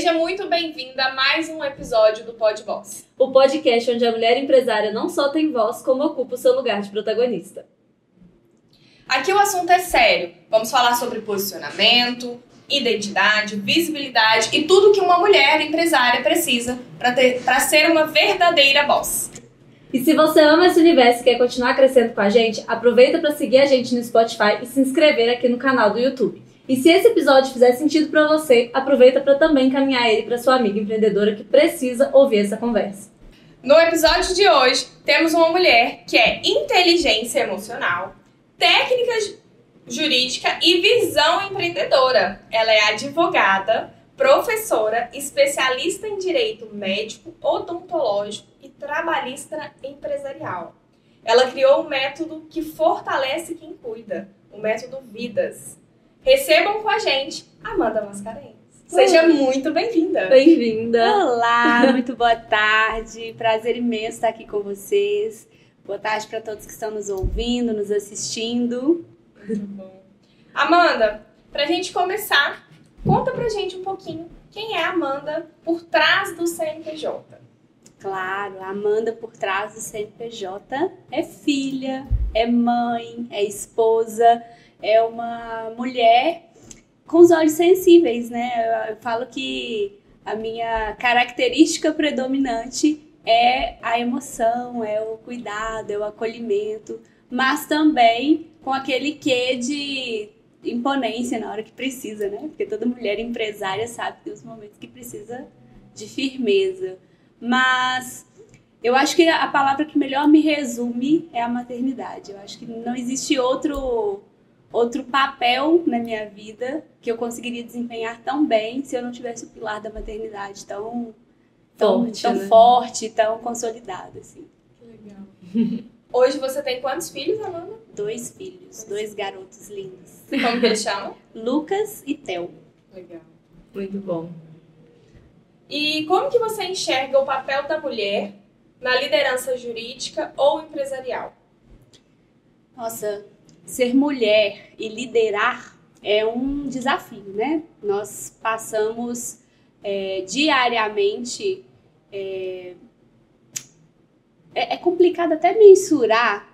Seja muito bem-vinda a mais um episódio do Pod Boss. O podcast onde a mulher empresária não só tem voz, como ocupa o seu lugar de protagonista. Aqui o assunto é sério. Vamos falar sobre posicionamento, identidade, visibilidade e tudo que uma mulher empresária precisa para ser uma verdadeira boss. E se você ama esse universo e quer continuar crescendo com a gente, aproveita para seguir a gente no Spotify e se inscrever aqui no canal do YouTube. E se esse episódio fizer sentido para você, aproveita para também encaminhar ele para sua amiga empreendedora que precisa ouvir essa conversa. No episódio de hoje, temos uma mulher que é inteligência emocional, técnica jurídica e visão empreendedora. Ela é advogada, professora, especialista em direito médico, odontológico e trabalhista empresarial. Ela criou um método que fortalece quem cuida, o método Vidas. Recebam com a gente Amanda Mascarenhas. Seja muito bem-vinda. Bem-vinda. Olá, muito boa tarde. Prazer imenso estar aqui com vocês. Boa tarde para todos que estão nos ouvindo, nos assistindo. Muito bom. Amanda, pra gente começar, conta pra gente um pouquinho quem é a Amanda por trás do CNPJ. Claro, a Amanda por trás do CNPJ é filha, é mãe, é esposa, é uma mulher com os olhos sensíveis, né? Eu falo que a minha característica predominante é a emoção, é o cuidado, é o acolhimento, mas também com aquele quê de imponência na hora que precisa, né? Porque toda mulher empresária sabe que tem os momentos que precisa de firmeza. Mas eu acho que a palavra que melhor me resume é a maternidade. Eu acho que não existe outro papel na minha vida que eu conseguiria desempenhar tão bem se eu não tivesse o pilar da maternidade tão forte, tão consolidado, assim. Que legal. Hoje você tem quantos filhos, Amanda? 2 filhos, 2 garotos lindos. Como que eles chamam? Lucas e Theo. Legal. Muito bom. E como que você enxerga o papel da mulher na liderança jurídica ou empresarial? Nossa, ser mulher e liderar é um desafio, né? Nós passamos diariamente. É complicado até mensurar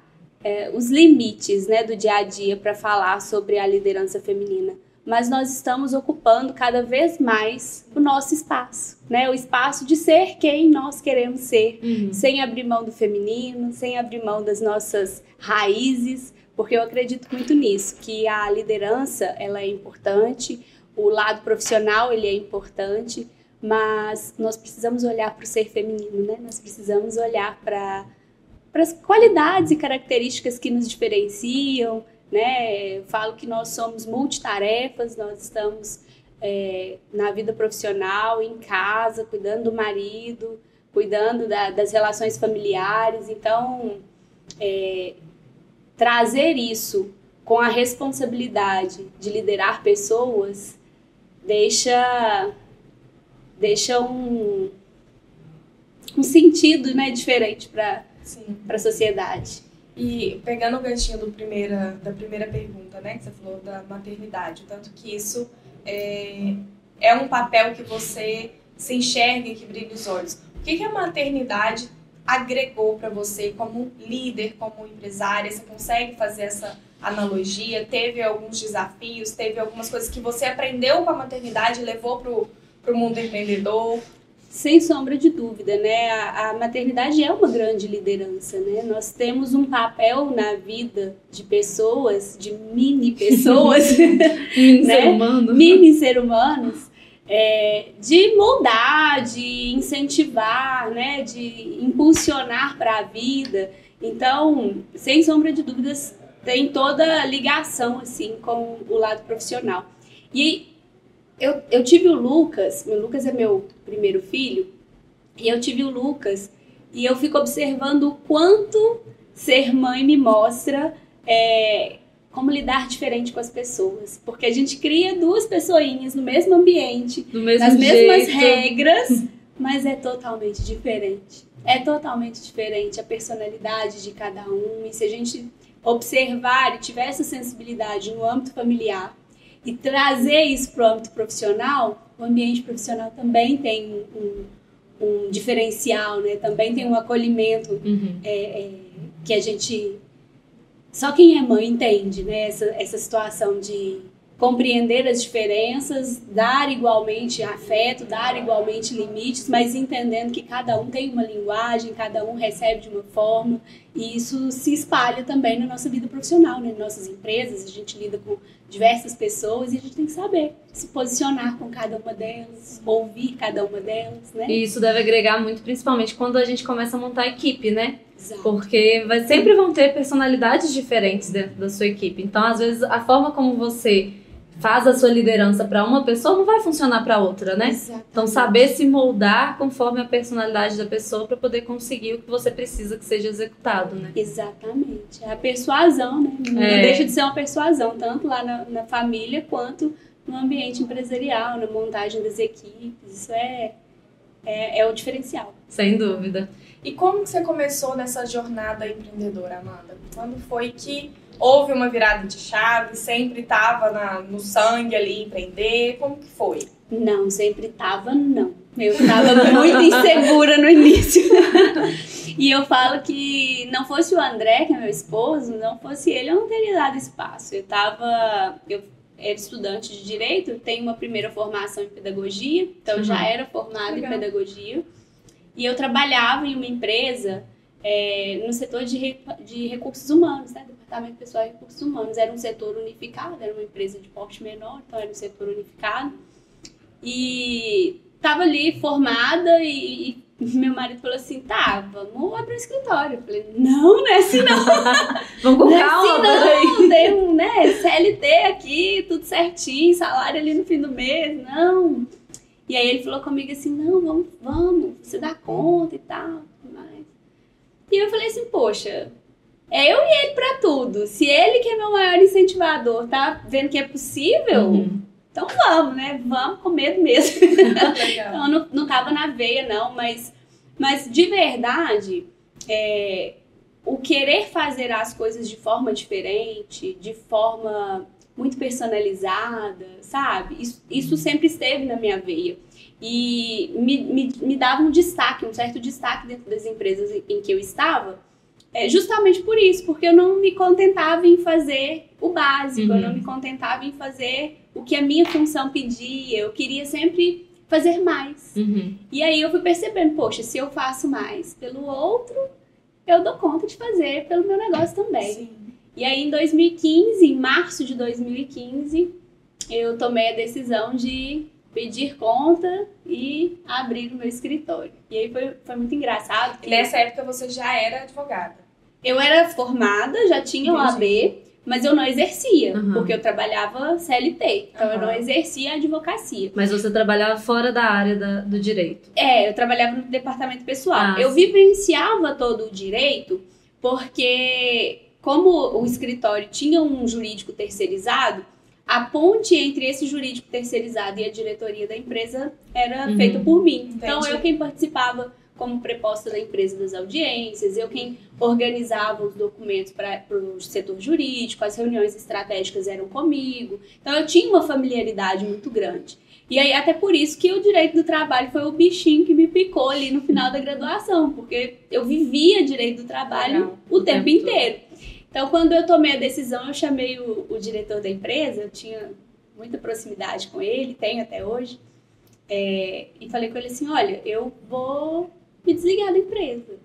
os limites, né, do dia a dia para falar sobre a liderança feminina. Mas nós estamos ocupando cada vez mais o nosso espaço, né? O espaço de ser quem nós queremos ser, sem abrir mão do feminino, sem abrir mão das nossas raízes, porque eu acredito muito nisso, que a liderança ela é importante, o lado profissional ele é importante, mas nós precisamos olhar para o ser feminino, né? Nós precisamos olhar para as qualidades e características que nos diferenciam, né? Eu falo que nós somos multitarefas, nós estamos na vida profissional, em casa, cuidando do marido, cuidando das relações familiares. Então, trazer isso com a responsabilidade de liderar pessoas deixa um sentido, né, diferente para a sociedade. E pegando o ganchinho da primeira pergunta, né, que você falou da maternidade, o tanto que isso é um papel que você se enxerga e que brilha os olhos. O que a maternidade agregou para você como líder, como empresária? Você consegue fazer essa analogia? Teve alguns desafios, teve algumas coisas que você aprendeu com a maternidade e levou para o mundo empreendedor? Sem sombra de dúvida, né? A maternidade é uma grande liderança, né? Nós temos um papel na vida de pessoas, de mini pessoas, mini ser humanos, de moldar, de incentivar, né? De impulsionar para a vida. Então, sem sombra de dúvidas, tem toda a ligação assim com o lado profissional. E eu tive o Lucas é meu primeiro filho, e eu tive o Lucas, e eu fico observando o quanto ser mãe me mostra como lidar diferente com as pessoas. Porque a gente cria 2 pessoinhas no mesmo ambiente, nas mesmas regras, mas é totalmente diferente. É totalmente diferente a personalidade de cada um, e se a gente observar e tiver essa sensibilidade no âmbito familiar, e trazer isso para o âmbito profissional, o ambiente profissional também tem um diferencial, né? Também tem um acolhimento que a gente... Só quem é mãe entende, né? Essa situação de compreender as diferenças, dar igualmente afeto, dar igualmente limites, mas entendendo que cada um tem uma linguagem, cada um recebe de uma forma, e isso se espalha também na nossa vida profissional, né? Nas nossas empresas, a gente lida com diversas pessoas e a gente tem que saber se posicionar com cada uma delas, ouvir cada uma delas, né? E isso deve agregar muito, principalmente quando a gente começa a montar a equipe, né? Exato. Porque sempre vão ter personalidades diferentes dentro da sua equipe. Então, às vezes, a forma como você faz a sua liderança para uma pessoa não vai funcionar para outra, né? Exatamente. Então, saber se moldar conforme a personalidade da pessoa para poder conseguir o que você precisa que seja executado, né? Exatamente. É a persuasão, né? Não deixa de ser uma persuasão, tanto lá na família quanto no ambiente empresarial, na montagem das equipes. Isso é o diferencial. Sem dúvida. E como que você começou nessa jornada empreendedora, Amanda? Quando foi que houve uma virada de chave? Sempre estava no sangue ali empreender? Como que foi? Não, sempre estava não. Eu estava muito insegura no início. E eu falo que não fosse o André, que é meu esposo, não fosse ele, eu não teria dado espaço. Eu era estudante de Direito, tenho uma primeira formação em Pedagogia, então já era formada em Pedagogia. E eu trabalhava em uma empresa no setor de recursos humanos, né? Departamento Pessoal e Recursos Humanos. Era um setor unificado, era uma empresa de porte menor, então era um setor unificado. E estava ali formada e meu marido falou assim, tá, vamos abrir um escritório. Eu falei, não é assim não. Vamos com não calma. É assim não, tem um CLT aqui, tudo certinho, salário ali no fim do mês, não. E aí ele falou comigo assim, não, vamos, você dá conta e tal. Mas... E eu falei assim, poxa, é eu e ele pra tudo. Se ele, que é meu maior incentivador, tá vendo que é possível, então vamos, né? Vamos com medo mesmo. Então não tava na veia, não, mas de verdade, o querer fazer as coisas de forma diferente, de forma muito personalizada, sabe? Isso sempre esteve na minha veia. E me dava um certo destaque dentro das empresas em que eu estava, justamente por isso, porque eu não me contentava em fazer o básico, eu não me contentava em fazer o que a minha função pedia, eu queria sempre fazer mais. E aí eu fui percebendo, poxa, se eu faço mais pelo outro, eu dou conta de fazer pelo meu negócio também. Sim. E aí em 2015, em março de 2015, eu tomei a decisão de pedir conta e abrir o meu escritório. E aí foi muito engraçado. E nessa época você já era advogada? Eu era formada, já tinha OAB, mas eu não exercia, porque eu trabalhava CLT, então eu não exercia a advocacia. Mas você trabalhava fora da área do direito? Eu trabalhava no departamento pessoal. Eu vivenciava todo o direito, porque como o escritório tinha um jurídico terceirizado, a ponte entre esse jurídico terceirizado e a diretoria da empresa era feita por mim. Então, eu quem participava como preposta da empresa das audiências, eu quem organizava os documentos para o setor jurídico, as reuniões estratégicas eram comigo. Então, eu tinha uma familiaridade muito grande. E aí, até por isso que o direito do trabalho foi o bichinho que me picou ali no final da graduação, porque eu vivia direito do trabalho o tempo inteiro. Então, quando eu tomei a decisão, eu chamei o diretor da empresa, eu tinha muita proximidade com ele, tenho até hoje, e falei com ele assim, olha, eu vou me desligar da empresa.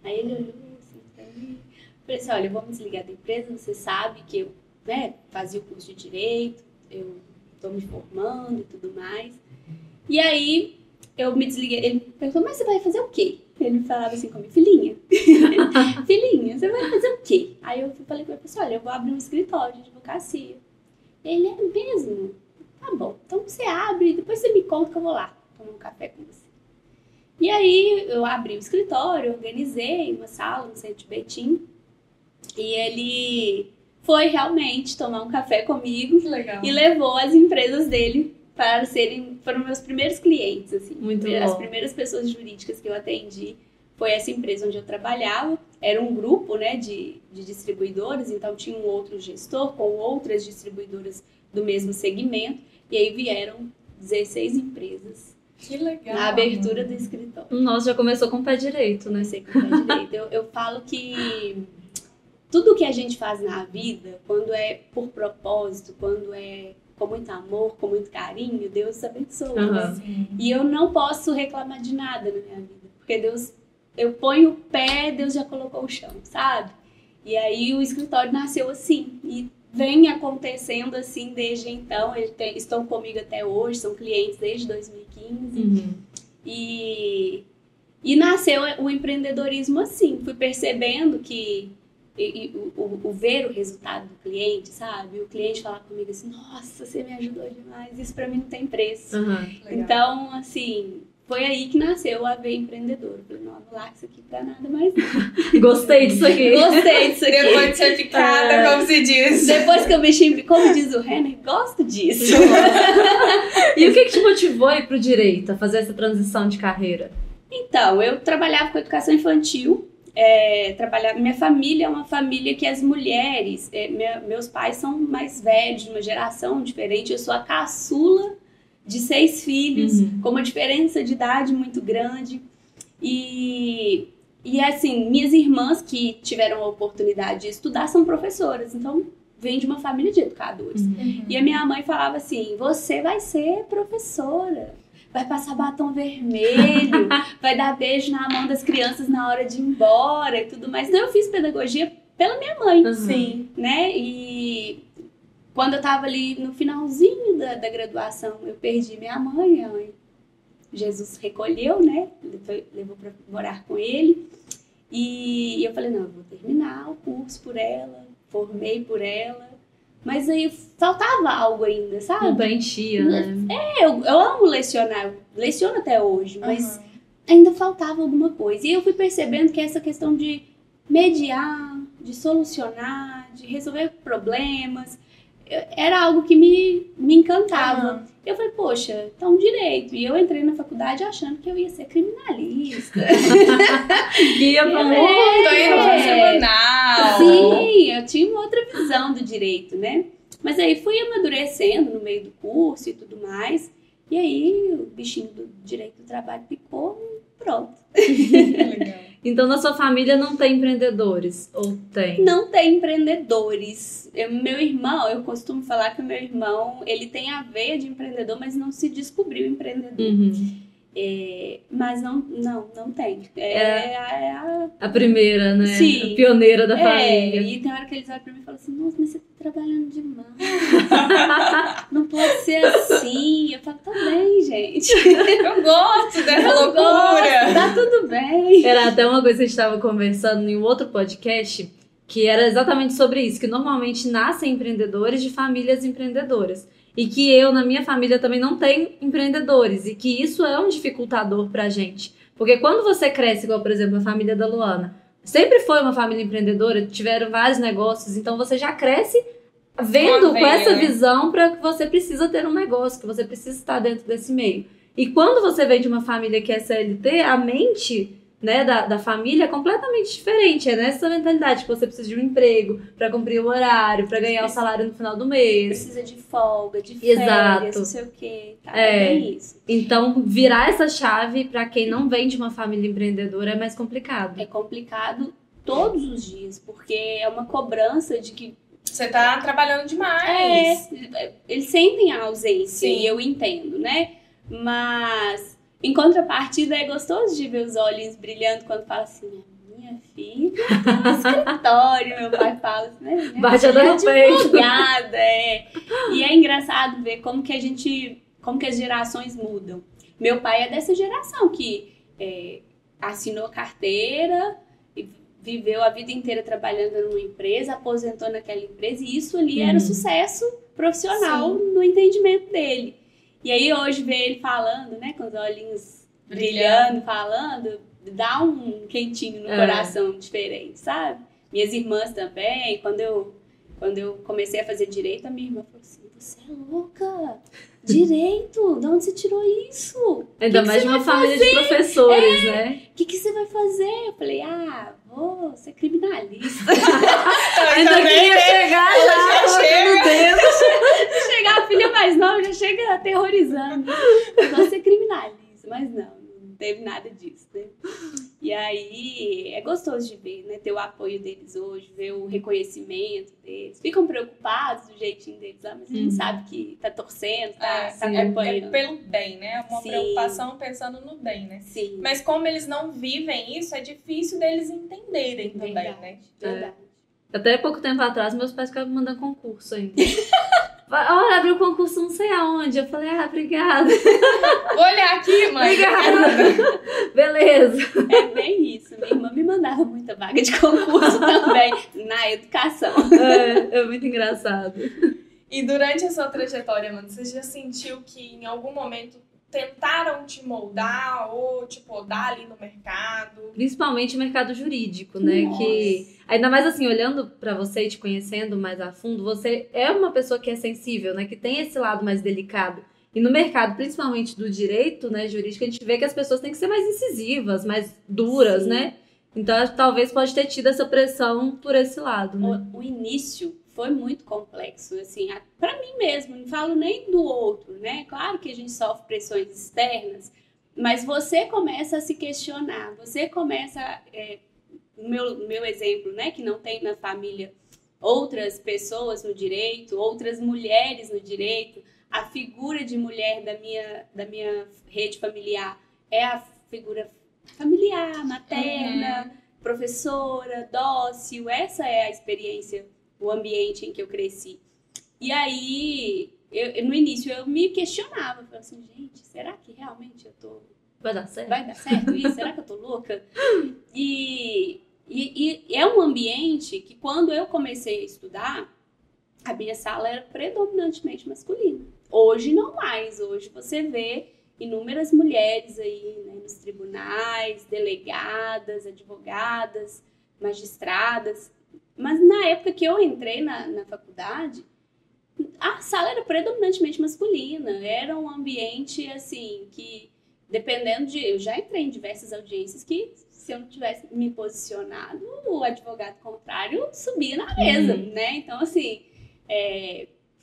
Aí ele olhou assim pra mim, falei assim, olha, eu vou me desligar da empresa, você sabe que eu fazia o curso de Direito, eu estou me formando e tudo mais. E aí, eu me desliguei, ele perguntou, mas você vai fazer o quê? Ele falava assim comigo, filhinha, você vai fazer o quê? Aí eu falei com ele, pessoal, olha, eu vou abrir um escritório de advocacia. Ele, é mesmo? Tá bom, então você abre, depois você me conta que eu vou lá tomar um café com você. E aí eu abri o escritório, organizei uma sala no centro de Betim, e ele foi realmente tomar um café comigo e levou as empresas dele foram meus primeiros clientes, assim. Muito As bom. primeiras pessoas jurídicas que eu atendi foi essa empresa onde eu trabalhava. era um grupo, né, de distribuidores, então tinha um outro gestor com outras distribuidoras do mesmo segmento, e aí vieram 16 empresas. Que legal. Na abertura do escritório. Nossa, já começou com o pé direito, né? Comecei com o pé direito. Eu falo que tudo que a gente faz na vida, quando é por propósito, quando é com muito amor, com muito carinho, Deus abençoa. Uhum. E eu não posso reclamar de nada na minha vida, porque Deus, eu ponho o pé, Deus já colocou o chão, sabe? E aí o escritório nasceu assim, e vem acontecendo assim desde então. Estão comigo até hoje, são clientes desde 2015. Uhum. E nasceu o empreendedorismo assim. Fui percebendo que o ver o resultado do cliente, sabe? O cliente falar comigo assim, nossa, você me ajudou demais, isso pra mim não tem preço. Uhum. Então, assim, foi aí que nasceu a Veia Empreendedora. Falei, não, vou largar isso aqui pra nada mais. Gostei disso aqui. Gostei disso aqui. Depois de ser picada, como se diz. Depois que eu mexi, como diz o Renner, gosto disso. E o que te motivou a ir pro direito, a fazer essa transição de carreira? Então, eu trabalhava com educação infantil. Minha família é uma família que as mulheres, meus pais são mais velhos, de uma geração diferente. Eu sou a caçula de 6 filhos, com uma diferença de idade muito grande. E assim, minhas irmãs que tiveram a oportunidade de estudar são professoras, então vem de uma família de educadores. E a minha mãe falava assim, você vai ser professora, vai passar batom vermelho, vai dar beijo na mão das crianças na hora de ir embora e tudo mais. Então eu fiz pedagogia pela minha mãe, Sim. né? E quando eu tava ali no finalzinho da graduação, eu perdi minha mãe. Jesus recolheu, né? Levou pra morar com ele. E eu falei, não, eu vou terminar o curso por ela, formei por ela. Mas aí faltava algo ainda, sabe? Não preenchia, né? Eu amo lecionar, eu leciono até hoje, mas ainda faltava alguma coisa. E eu fui percebendo que essa questão de mediar, de solucionar, de resolver problemas, era algo que me encantava. Eu falei, poxa, então direito. E eu entrei na faculdade achando que eu ia ser criminalista. Ia pra Tô indo pro tribunal. Sim, eu tinha uma outra visão do direito, né? Mas aí fui amadurecendo no meio do curso e tudo mais. E aí o bichinho do direito do trabalho picou e pronto. Legal. Então, na sua família não tem empreendedores? Ou tem? Não tem empreendedores. Meu irmão, eu costumo falar que o meu irmão, ele tem a veia de empreendedor, mas não se descobriu empreendedor. Mas não tem. A primeira, né? Sim. A pioneira da família. E tem hora que eles olham pra mim e falam assim, nossa, mas você tá trabalhando demais. Não pode ser assim. Eu falo, tá bem, gente. Eu gosto dessa loucura. Tá tudo bem. Era até uma coisa que a gente estava conversando em um outro podcast, que era exatamente sobre isso, que normalmente nascem empreendedores de famílias empreendedoras. E que eu, na minha família, também não tenho empreendedores. E que isso é um dificultador pra gente. Porque quando você cresce, igual, por exemplo, a família da Luana, sempre foi uma família empreendedora, tiveram vários negócios, então você já cresce vendo com essa visão para que você precisa ter um negócio, que você precisa estar dentro desse meio. E quando você vem de uma família que é CLT, a mente, né, da família é completamente diferente. É nessa mentalidade que você precisa de um emprego para cumprir o horário, para ganhar o salário no final do mês. Precisa de folga, de férias, Exato. não sei o quê. Tá? É isso. Então, virar essa chave para quem não vem de uma família empreendedora é mais complicado. É complicado todos os dias, porque é uma cobrança de que Você tá trabalhando demais. eles sentem a ausência, Sim. e eu entendo, né? Mas, em contrapartida, é gostoso de ver os olhinhos brilhando quando fala assim, minha filha tá no escritório, meu pai fala assim, né? Bate a dor no peito. Advogada, E é engraçado ver como que as gerações mudam. Meu pai é dessa geração que assinou carteira, viveu a vida inteira trabalhando numa empresa, aposentou naquela empresa, e isso ali era sucesso profissional no entendimento dele. E aí hoje ver ele falando, né, com os olhinhos brilhando, falando, dá um quentinho no coração diferente, sabe? Minhas irmãs também, quando eu Quando eu comecei a fazer direito, a minha irmã falou assim, você é louca? Direito? De onde você tirou isso? Ainda mais de uma família de professores, né? O que você vai fazer? Eu falei, vou ser criminalista. Ainda queria chegar já chega. Chegar a filha mais nova, já chega aterrorizando. Eu vou ser criminalista, mas não teve nada disso, né? E aí, é gostoso de ver, né? Ter o apoio deles hoje, ver o reconhecimento deles. Ficam preocupados do jeitinho deles lá, mas a gente sabe que tá torcendo, tá acompanhando. É pelo bem, né? Uma preocupação pensando no bem, né? Sim. Mas como eles não vivem isso, é difícil deles entenderem também, né? Verdade. Até pouco tempo atrás, meus pais ficavam me mandando concurso ainda. Olha, abriu concurso não sei aonde. Eu falei, obrigada. Vou olhar aqui, mãe. Obrigada. Beleza. É bem isso. Minha irmã me mandava muita vaga de concurso também na educação. É muito engraçado. E durante a sua trajetória, mano, você já sentiu que em algum momento tentaram te moldar ou te podar ali no mercado? Principalmente o mercado jurídico, né? Nossa. Que, ainda mais assim, olhando pra você e te conhecendo mais a fundo, você é uma pessoa que é sensível, né? Que tem esse lado mais delicado. E no mercado, principalmente do direito, né, jurídico, a gente vê que as pessoas têm que ser mais incisivas, mais duras, Sim. né? Então, talvez pode ter tido essa pressão por esse lado, né? O início foi muito complexo, assim, para mim mesmo, não falo nem do outro, né? Claro que a gente sofre pressões externas, mas você começa a se questionar, você começa, no meu exemplo, né, que não tem na família outras pessoas no direito, outras mulheres no direito, a figura de mulher da minha rede familiar é a figura familiar, materna, professora, dócil, essa é a experiência, o ambiente em que eu cresci. E aí, no início, eu me questionava, falava assim, gente, será que realmente eu tô... Vai dar certo? Vai dar certo isso? Será que eu tô louca? E é um ambiente que, quando eu comecei a estudar, a minha sala era predominantemente masculina. Hoje não mais, hoje você vê inúmeras mulheres aí, né, nos tribunais, delegadas, advogadas, magistradas. Mas na época que eu entrei na faculdade, a sala era predominantemente masculina. Era um ambiente, assim, que dependendo de... Eu já entrei em diversas audiências que, se eu não tivesse me posicionado, o advogado contrário subia na mesa, né? Então, assim,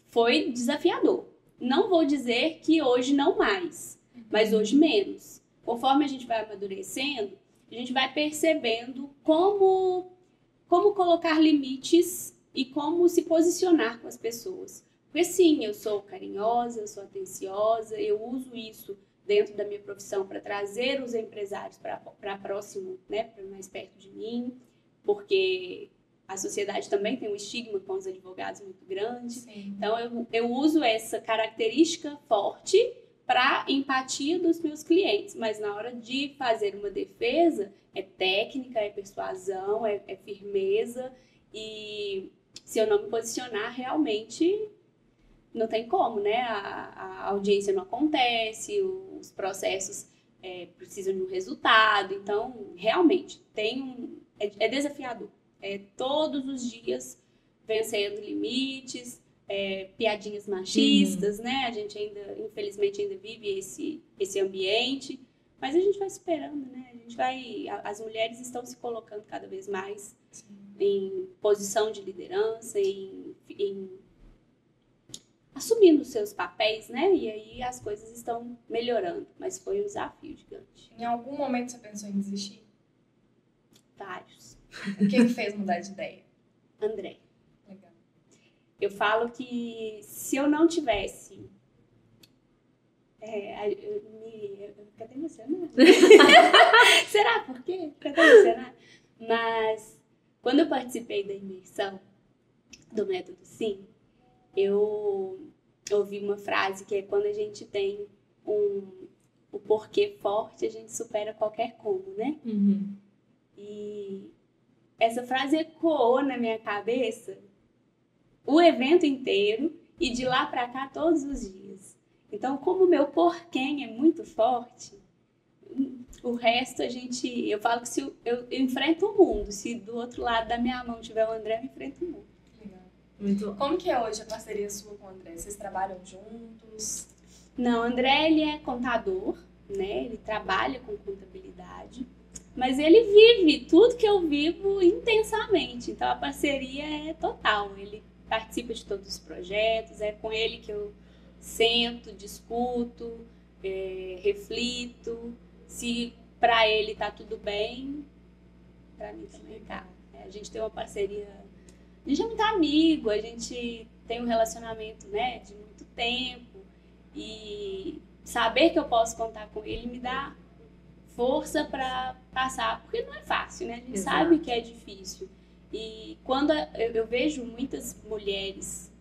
foi desafiador. Não vou dizer que hoje não mais, mas hoje menos. Conforme a gente vai amadurecendo, a gente vai percebendo como colocar limites e como se posicionar com as pessoas. Porque sim, eu sou carinhosa, eu sou atenciosa, eu uso isso dentro da minha profissão para trazer os empresários para próximo, né, para mais perto de mim, porque a sociedade também tem um estigma com os advogados muito grande. Sim. Então, eu uso essa característica forte para empatia dos meus clientes, mas na hora de fazer uma defesa, é técnica, é persuasão, é firmeza, e se eu não me posicionar, realmente não tem como, né? A audiência não acontece, os processos precisam de um resultado, então, realmente, é desafiador. Todos os dias vencendo limites, piadinhas machistas, né? A gente infelizmente, ainda vive esse ambiente, mas a gente vai superando, né? As mulheres estão se colocando cada vez mais em posição de liderança, em assumindo seus papéis, né? E aí as coisas estão melhorando, mas foi um desafio gigante. Em algum momento você pensou em desistir? Vários. O que fez mudar de ideia? André. Legal. Eu falo que se eu não tivesse... eu fico até emocionada. Será por quê? Fico até emocionada. Mas quando eu participei da imersão do Método Sim, eu ouvi uma frase que é: quando a gente tem o porquê forte, a gente supera qualquer como, né? Uhum. E essa frase ecoou na minha cabeça o evento inteiro e de lá pra cá todos os dias. Então, como o meu porquê é muito forte, o resto eu falo que se eu enfrento o mundo, se do outro lado da minha mão tiver o André, eu enfrento o mundo. Legal. Muito bom. Como que é hoje a parceria sua com o André? Vocês trabalham juntos? Não, André, ele é contador, né? Ele trabalha com contabilidade, mas ele vive tudo que eu vivo intensamente. Então a parceria é total. Ele participa de todos os projetos, é com ele que eu sento, discuto, reflito. Se para ele tá tudo bem, para mim também tá. A gente tem uma parceria, a gente é muito amigo, a gente tem um relacionamento, né, de muito tempo, e saber que eu posso contar com ele me dá força para passar, porque não é fácil, né? A gente sabe que é difícil. E quando eu vejo muitas mulheres,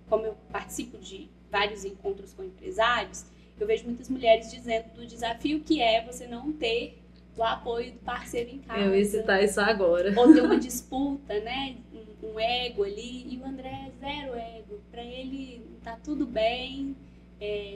como eu participo de vários encontros com empresários, eu vejo muitas mulheres dizendo do desafio que é você não ter o apoio do parceiro em casa. Eu ia citar isso agora. Ou ter uma disputa, né? Um ego ali. E o André é zero ego. Pra ele tá tudo bem,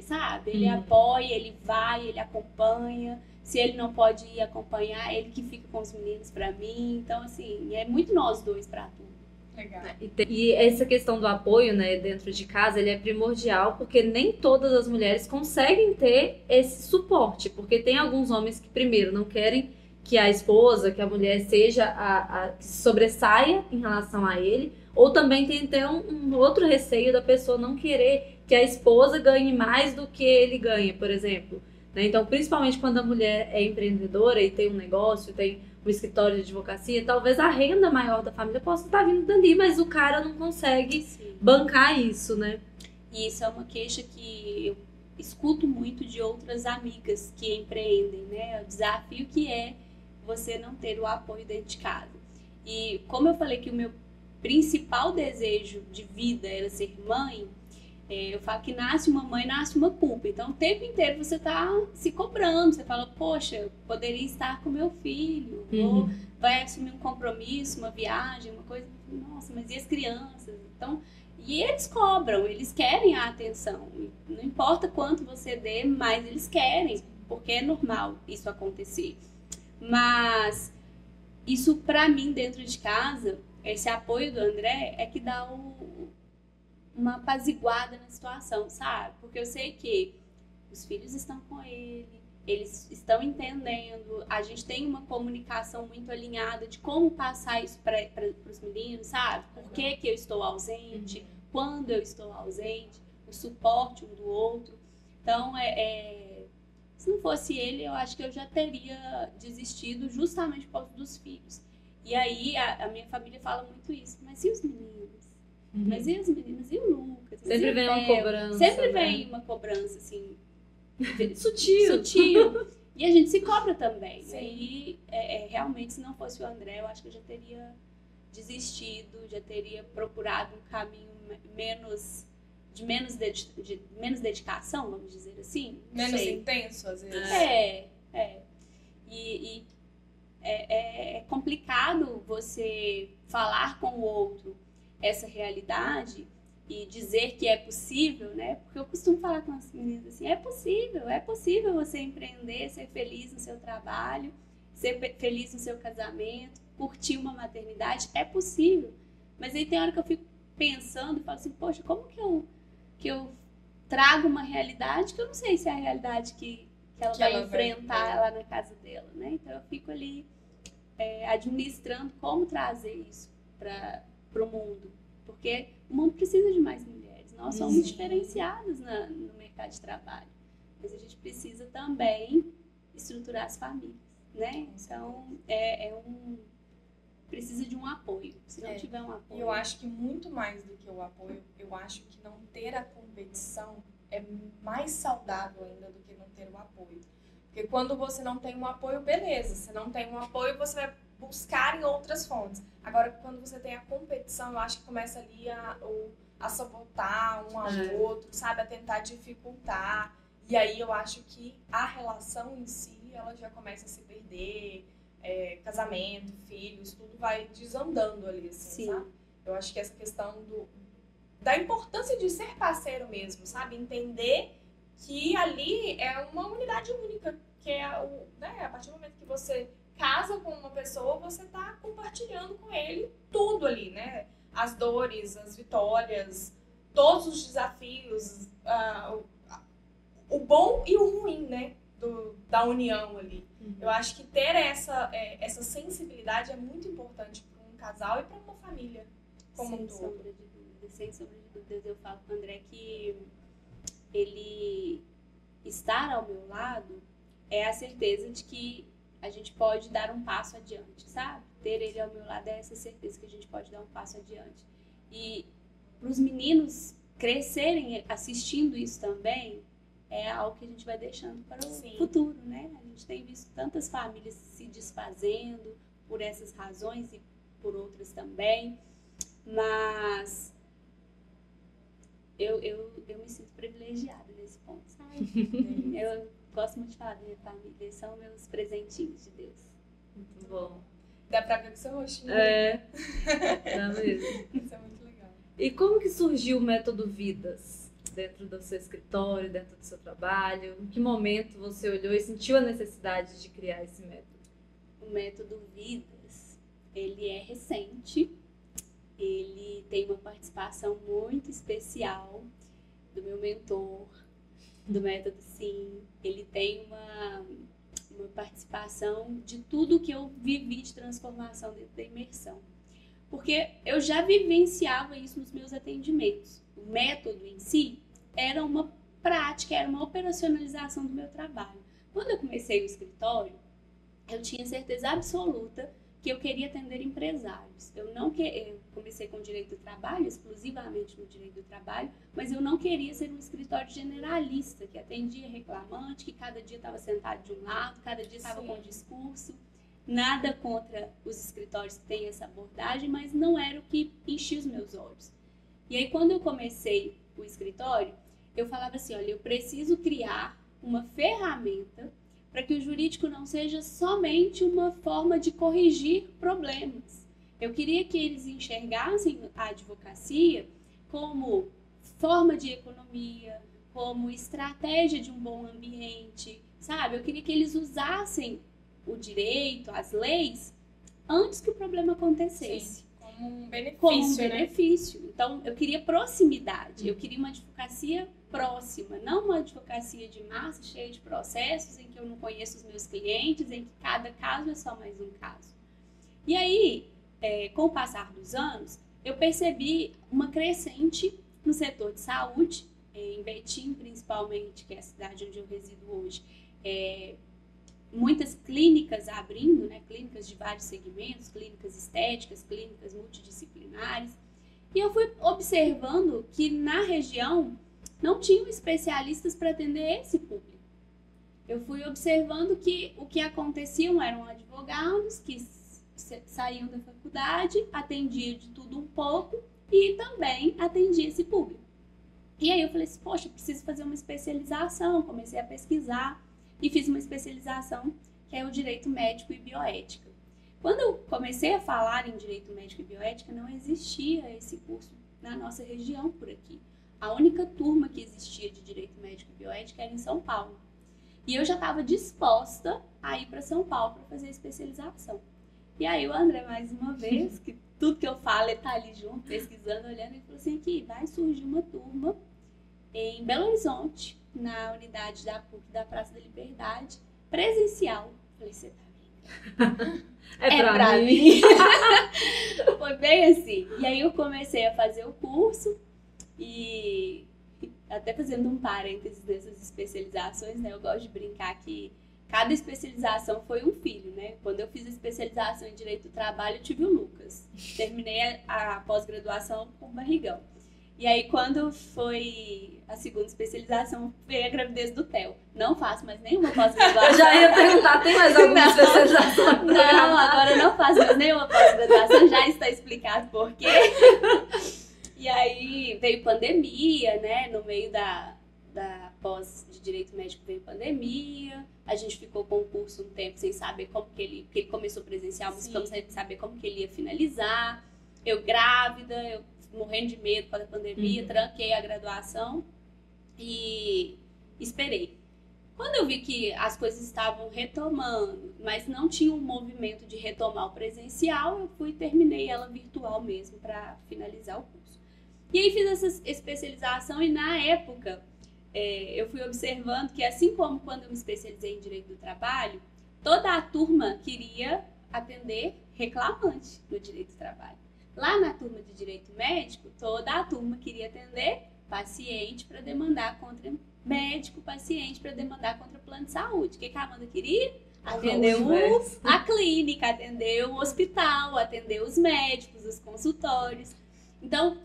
sabe? Ele apoia, ele vai, ele acompanha. Se ele não pode ir acompanhar, ele que fica com os meninos pra mim. Então, assim, é muito nós dois pra tudo. Legal. E essa questão do apoio, né, dentro de casa, ele é primordial, porque nem todas as mulheres conseguem ter esse suporte, porque tem alguns homens que, primeiro, não querem que a esposa, que a mulher seja a que sobressaia em relação a ele, ou também tem até um outro receio da pessoa não querer que a esposa ganhe mais do que ele ganha, por exemplo. Então, principalmente quando a mulher é empreendedora e tem um negócio, tem um escritório de advocacia, talvez a renda maior da família possa estar vindo dali, mas o cara não consegue bancar isso, né? E isso é uma queixa que eu escuto muito de outras amigas que empreendem, né? O desafio que é você não ter o apoio dentro de casa. E como eu falei que o meu principal desejo de vida era ser mãe, eu falo que nasce uma mãe, nasce uma culpa. Então, o tempo inteiro você tá se cobrando. Você fala, poxa, eu poderia estar com meu filho. Ou vai assumir um compromisso, uma viagem, uma coisa. Nossa, mas e as crianças? Então, e eles cobram, eles querem a atenção. Não importa quanto você dê, mas eles querem. Porque é normal isso acontecer. Mas, isso pra mim, dentro de casa, esse apoio do André é que dá uma apaziguada na situação, sabe? Porque eu sei que os filhos estão com ele, eles estão entendendo, a gente tem uma comunicação muito alinhada de como passar isso para os meninos, sabe? Por que eu estou ausente, quando eu estou ausente, o suporte um do outro. Então, se não fosse ele, eu acho que eu já teria desistido justamente por causa dos filhos. E aí, a minha família fala muito isso, mas e os meninos? Mas e as meninas? E o Lucas? Sempre vem uma cobrança. Sempre vem uma cobrança, assim, sutil. E a gente se cobra também. Sim. E realmente, se não fosse o André, eu acho que eu já teria desistido, já teria procurado um caminho de menos dedicação, vamos dizer assim. Menos intenso, às vezes. E é complicado você falar com o outro essa realidade e dizer que é possível, né? Porque eu costumo falar com as meninas assim, é possível você empreender, ser feliz no seu trabalho, ser feliz no seu casamento, curtir uma maternidade, é possível. Mas aí tem hora que eu fico pensando e falo assim, poxa, como que eu trago uma realidade que eu não sei se é a realidade que ela vai enfrentar lá na casa dela, né? Então eu fico ali administrando como trazer isso para o mundo, porque o mundo precisa de mais mulheres. Nós somos diferenciadas no mercado de trabalho, mas a gente precisa também estruturar as famílias, né? Então precisa de um apoio. Se não tiver um apoio, e eu acho que muito mais do que o apoio, eu acho que não ter a competição é mais saudável ainda do que não ter o apoio. Porque quando você não tem um apoio, beleza, você não tem um apoio, você vai buscar em outras fontes. Agora, quando você tem a competição, eu acho que começa ali a sabotar um ao outro, sabe? A tentar dificultar. E aí eu acho que a relação em si, ela já começa a se perder. Casamento, filhos, tudo vai desandando ali, assim, sabe? Eu acho que essa questão da importância de ser parceiro mesmo, sabe? Entender que ali é uma unidade única, que a partir do momento que você casa com uma pessoa, você tá compartilhando com ele tudo ali, né? as dores, as vitórias, todos os desafios, o bom e o ruim, né? Da união ali. Eu acho que ter essa sensibilidade é muito importante para um casal e para uma família como um todo. Sem sombra de dúvidas, eu falo com o André que ele estar ao meu lado é a certeza de que a gente pode dar um passo adiante, sabe? Ter ele ao meu lado é essa certeza que a gente pode dar um passo adiante. E para os meninos crescerem assistindo isso também, é algo que a gente vai deixando para o futuro, né? A gente tem visto tantas famílias se desfazendo por essas razões e por outras também, mas eu me sinto privilegiada nesse ponto, sabe? Eu gosto muito de falar da minha família, eles são meus presentinhos de Deus. Muito bom. Dá pra ver com o seu rostinho. Dá mesmo. Isso é muito legal. E como que surgiu o Método Vidas? Dentro do seu escritório, dentro do seu trabalho? Em que momento você olhou e sentiu a necessidade de criar esse método? O Método Vidas, ele é recente, ele tem uma participação muito especial do meu mentor, do Método Sim. Ele tem uma participação de tudo que eu vivi de transformação dentro da imersão. Porque eu já vivenciava isso nos meus atendimentos. O método em si era uma prática, era uma operacionalização do meu trabalho. Quando eu comecei o escritório, eu tinha certeza absoluta que eu queria atender empresários. Eu comecei com direito do trabalho, exclusivamente no direito do trabalho, mas eu não queria ser um escritório generalista, que atendia reclamante, que cada dia estava sentado de um lado, cada dia estava com discurso. Nada contra os escritórios que têm essa abordagem, mas não era o que enchia os meus olhos. E aí, quando eu comecei o escritório, eu falava assim, olha, eu preciso criar uma ferramenta para que o jurídico não seja somente uma forma de corrigir problemas. Eu queria que eles enxergassem a advocacia como forma de economia, como estratégia de um bom ambiente, sabe? Eu queria que eles usassem o direito, as leis, antes que o problema acontecesse. Sim, como um benefício, como um benefício. Né? Então, eu queria proximidade, eu queria uma advocacia próxima, não uma advocacia de massa, cheia de processos, em que eu não conheço os meus clientes, em que cada caso é só mais um caso. E aí, com o passar dos anos, eu percebi uma crescente no setor de saúde, em Betim, principalmente, que é a cidade onde eu resido hoje, muitas clínicas abrindo, né, clínicas de vários segmentos, clínicas estéticas, clínicas multidisciplinares. E eu fui observando que na região não tinham especialistas para atender esse público. Eu fui observando que o que aconteciam eram advogados que saíam da faculdade, atendiam de tudo um pouco e também atendia esse público. E aí eu falei assim, poxa, eu preciso fazer uma especialização. Comecei a pesquisar e fiz uma especialização que é o Direito Médico e Bioética. Quando eu comecei a falar em Direito Médico e Bioética, não existia esse curso na nossa região por aqui. A única turma que existia de Direito Médico e Bioética era em São Paulo. E eu já estava disposta a ir para São Paulo para fazer a especialização. E aí o André, mais uma vez, que tudo que eu falo, ele tá ali junto, pesquisando, olhando, ele falou assim, aqui vai surgir uma turma em Belo Horizonte, na unidade da PUC da Praça da Liberdade, presencial. Eu falei, você tá vendo? É pra mim. Foi bem assim. E aí eu comecei a fazer o curso e até fazendo um parênteses dessas especializações, né? Eu gosto de brincar que cada especialização foi um filho, né? Quando eu fiz a especialização em Direito do Trabalho, eu tive o Lucas. Terminei a pós-graduação com o barrigão. E aí, quando foi a segunda especialização, veio a gravidez do Theo. Não faço mais nenhuma pós-graduação. Eu já ia perguntar, tem mais alguma especialização? Não, agora eu não faço mais nenhuma pós-graduação, já está explicado por quê. E aí, veio pandemia, né? No meio da pós de Direito Médico veio pandemia. A gente ficou com o curso um tempo sem saber como que ele... Porque ele começou presencial, mas ficamos sem saber como que ele ia finalizar. Eu grávida, eu morrendo de medo com a pandemia, tranquei a graduação e esperei. Quando eu vi que as coisas estavam retomando, mas não tinha um movimento de retomar o presencial, eu fui e terminei ela virtual mesmo para finalizar o curso. E aí fiz essa especialização e na época eu fui observando que assim como quando eu me especializei em Direito do Trabalho, toda a turma queria atender reclamante no Direito do Trabalho. Lá na turma de Direito Médico, toda a turma queria atender paciente para demandar contra médico, paciente para demandar contra plano de saúde. O que a Amanda queria? Atender a clínica, atender o hospital, atender os médicos, os consultórios. Então,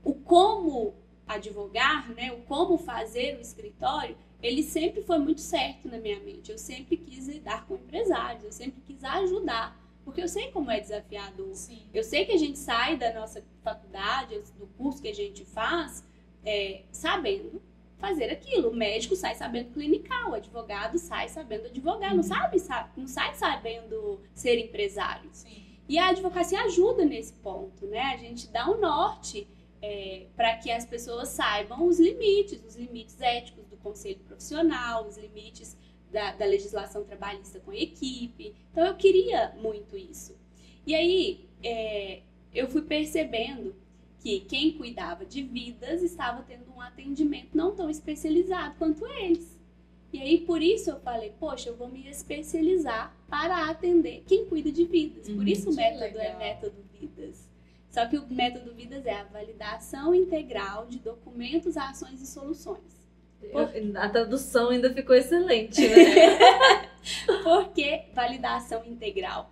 o como advogar, né, o como fazer o escritório, ele sempre foi muito certo na minha mente. Eu sempre quis lidar com empresários, eu sempre quis ajudar, porque eu sei como é desafiador. Sim. Eu sei que a gente sai da nossa faculdade, do curso que a gente faz, sabendo fazer aquilo. O médico sai sabendo clinicar, o advogado sai sabendo advogar, não sai sabendo ser empresário. Sim. E a advocacia ajuda nesse ponto, né? A gente dá um norte para que as pessoas saibam os limites éticos do conselho profissional, os limites da legislação trabalhista com a equipe. Então, eu queria muito isso. E aí, eu fui percebendo que quem cuidava de vidas estava tendo um atendimento não tão especializado quanto eles. E aí, por isso eu falei, poxa, eu vou me especializar para atender quem cuida de vidas. Por isso o método é método vidas. Só que o método vidas é a validação integral de documentos, ações e soluções. A tradução ainda ficou excelente, né? Por que validação integral?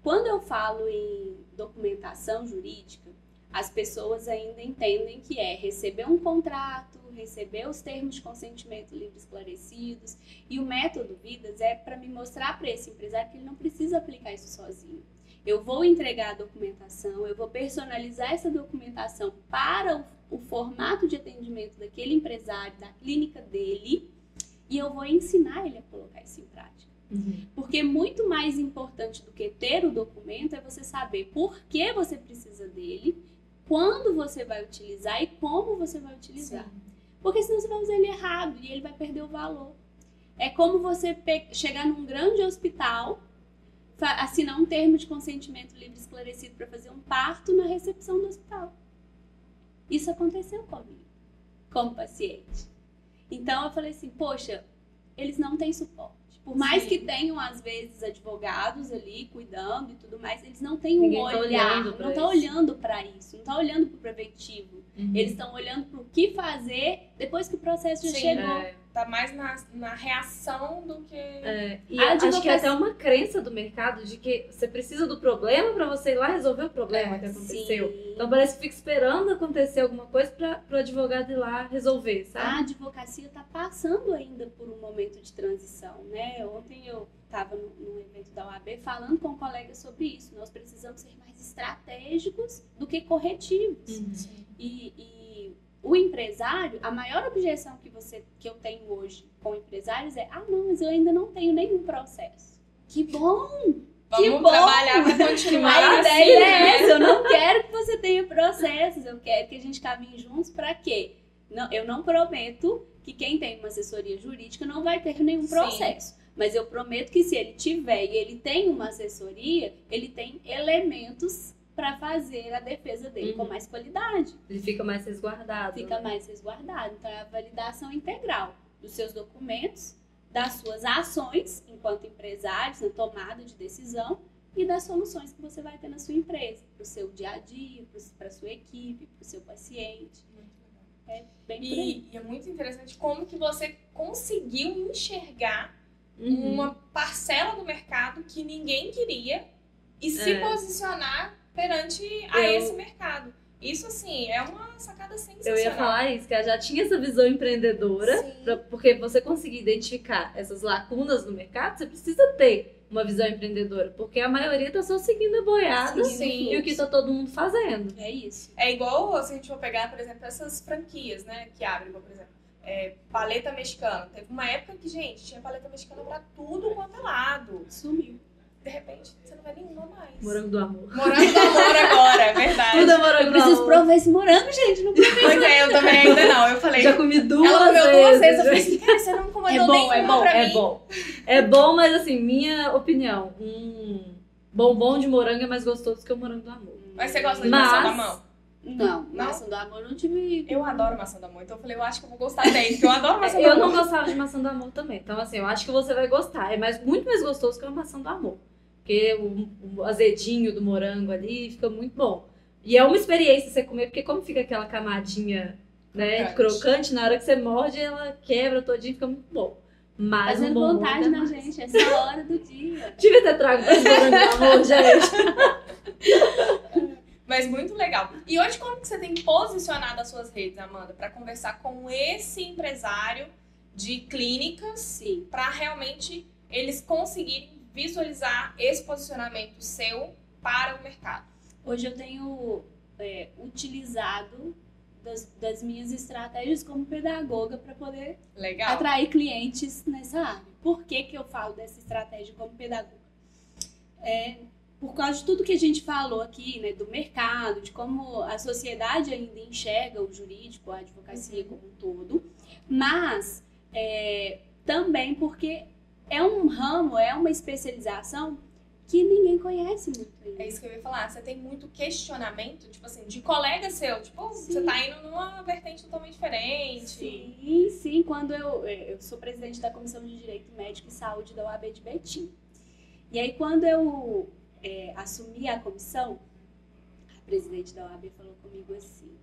Quando eu falo em documentação jurídica, as pessoas ainda entendem que é receber um contrato, receber os termos de consentimento livre esclarecidos. E o método Vidas é para me mostrar para esse empresário que ele não precisa aplicar isso sozinho. Eu vou entregar a documentação, eu vou personalizar essa documentação para o formato de atendimento daquele empresário, da clínica dele, e eu vou ensinar ele a colocar isso em prática. Porque muito mais importante do que ter o documento é você saber por que você precisa dele, quando você vai utilizar e como você vai utilizar. Sim. Porque senão você vai usar ele errado e ele vai perder o valor. É como você chegar num grande hospital, assinar um termo de consentimento livre esclarecido para fazer um parto na recepção do hospital. Isso aconteceu comigo, como paciente. Então eu falei assim, poxa, eles não têm suporte. Por mais que tenham, às vezes, advogados ali cuidando e tudo mais, eles não têm um olhar, não estão olhando para isso, não estão olhando para o preventivo. Eles estão olhando para o que fazer depois que o processo já chegou. Tá mais na reação do que... E acho que é até uma crença do mercado de que você precisa do problema para você ir lá resolver o problema que aconteceu. Sim. Então parece que fica esperando acontecer alguma coisa para o advogado ir lá resolver, sabe? A advocacia está passando ainda por um momento de transição, né? Ontem eu estava num evento da OAB falando com colegas sobre isso. Nós precisamos ser mais estratégicos do que corretivos. E o empresário, a maior objeção que eu tenho hoje com empresários é: não, mas eu ainda não tenho nenhum processo. Que bom! Vamos trabalhar para continuar. A ideia é essa, eu não quero que você tenha processos, eu quero que a gente caminhe juntos para quê? Não, eu não prometo que quem tem uma assessoria jurídica não vai ter nenhum processo. Mas eu prometo que se ele tiver e ele tem uma assessoria, ele tem elementos para fazer a defesa dele com mais qualidade. Ele fica mais resguardado. Fica mais resguardado. Então, é a validação integral dos seus documentos, das suas ações enquanto empresários, na tomada de decisão, e das soluções que você vai ter na sua empresa, para o seu dia a dia, para a sua equipe, para o seu paciente. É bem por aí. E é muito interessante como que você conseguiu enxergar uma parcela do mercado que ninguém queria e se posicionar perante esse mercado. Isso, assim, é uma sacada sensacional. Eu ia falar isso, que ela já tinha essa visão empreendedora, porque você conseguir identificar essas lacunas no mercado, você precisa ter uma visão empreendedora, porque a maioria tá só seguindo a boiada e o que tá todo mundo fazendo. É isso. É igual se a gente for pegar, por exemplo, essas franquias, né, que abrem, por exemplo, paleta mexicana. Teve uma época que, gente, tinha paleta mexicana pra tudo quanto é lado. Sumiu. De repente, você não vai nenhuma mais. Morango do amor. Morango do amor agora, é verdade. Tudo é morango do amor. Eu preciso provar esse morango, gente. Não provei. Pois eu também ainda não. Não, eu falei... Já comi duas Ela comeu vezes. 2 vezes. Eu falei assim, cara, você não comeu nenhuma pra mim. É bom. É bom, mas assim, minha opinião, bombom de morango é mais gostoso que o morango do amor. Mas você gosta de maçã da mão? Não, maçã do amor não tive... Eu adoro maçã do amor, então eu falei, eu acho que eu vou gostar dele, porque eu adoro maçã do Eu amor. não gostava de maçã do amor também. Então, assim, eu acho que você vai gostar. É muito mais gostoso que a maçã do amor. Porque o azedinho do morango ali fica muito bom. E é uma experiência você comer, porque como fica aquela camadinha, né, crocante, na hora que você morde, ela quebra todinho e fica muito bom. Mas fazendo bombom vontade na gente, essa hora do dia. Devia ter trago mais morango do amor, gente. Mas muito legal. E hoje como que você tem posicionado as suas redes, Amanda, para conversar com esse empresário de clínicas, para realmente eles conseguirem visualizar esse posicionamento seu para o mercado? Hoje eu tenho utilizado das minhas estratégias como pedagoga para poder atrair clientes nessa área. Por que eu falo dessa estratégia como pedagoga? Por causa de tudo que a gente falou aqui, né, do mercado, de como a sociedade ainda enxerga o jurídico, a advocacia como um todo, mas também porque é um ramo, é uma especialização que ninguém conhece muito ainda. É isso que eu ia falar. Você tem muito questionamento, tipo assim, de colega seu. Tipo, você tá indo numa vertente totalmente diferente. Sim. Quando eu sou presidente da Comissão de Direito Médico e Saúde da OAB de Betim. E aí, quando eu assumi a comissão, a presidente da OAB falou comigo assim: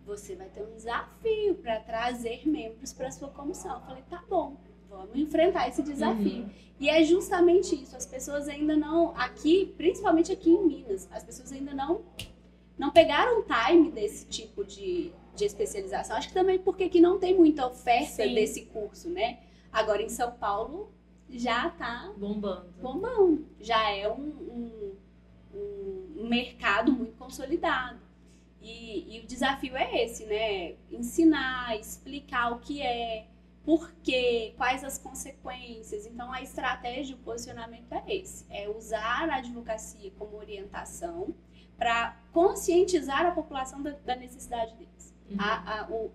você vai ter um desafio para trazer membros para sua comissão. Eu falei, tá bom, vamos enfrentar esse desafio. E é justamente isso, as pessoas ainda não, aqui, principalmente aqui em Minas, as pessoas ainda não pegaram time desse tipo de especialização. Acho que também porque aqui não tem muita oferta desse curso, né? Agora em São Paulo já tá bombando. Já é um mercado muito consolidado. E o desafio é esse, né? Ensinar, explicar o que é, por quê, quais as consequências. Então, a estratégia, o posicionamento é esse. É usar a advocacia como orientação para conscientizar a população da necessidade deles.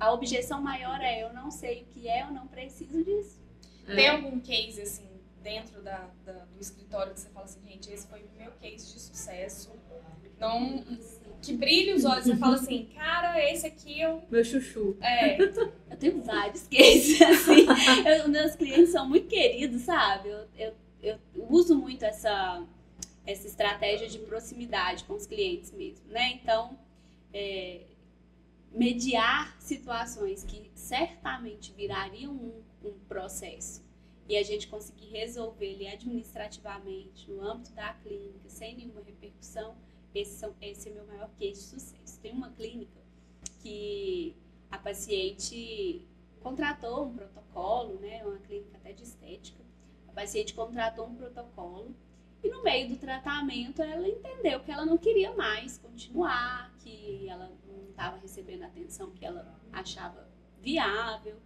A objeção maior é: eu não sei o que é, eu não preciso disso. Tem algum case, assim, dentro do escritório que você fala assim, gente, esse foi o meu case de sucesso? Não... Que brilha os olhos, você fala assim, cara, esse aqui eu... Meu chuchu. Eu tenho vários cases, assim. Meus clientes são muito queridos, sabe? Eu uso muito essa estratégia de proximidade com os clientes mesmo, né? Então, mediar situações que certamente virariam um processo e a gente conseguir resolver ele administrativamente, no âmbito da clínica, sem nenhuma repercussão, esse é o meu maior case de sucesso. Tem uma clínica que a paciente contratou um protocolo, né, uma clínica até de estética. A paciente contratou um protocolo e no meio do tratamento ela entendeu que ela não queria mais continuar, que ela não estava recebendo a atenção que ela achava viável.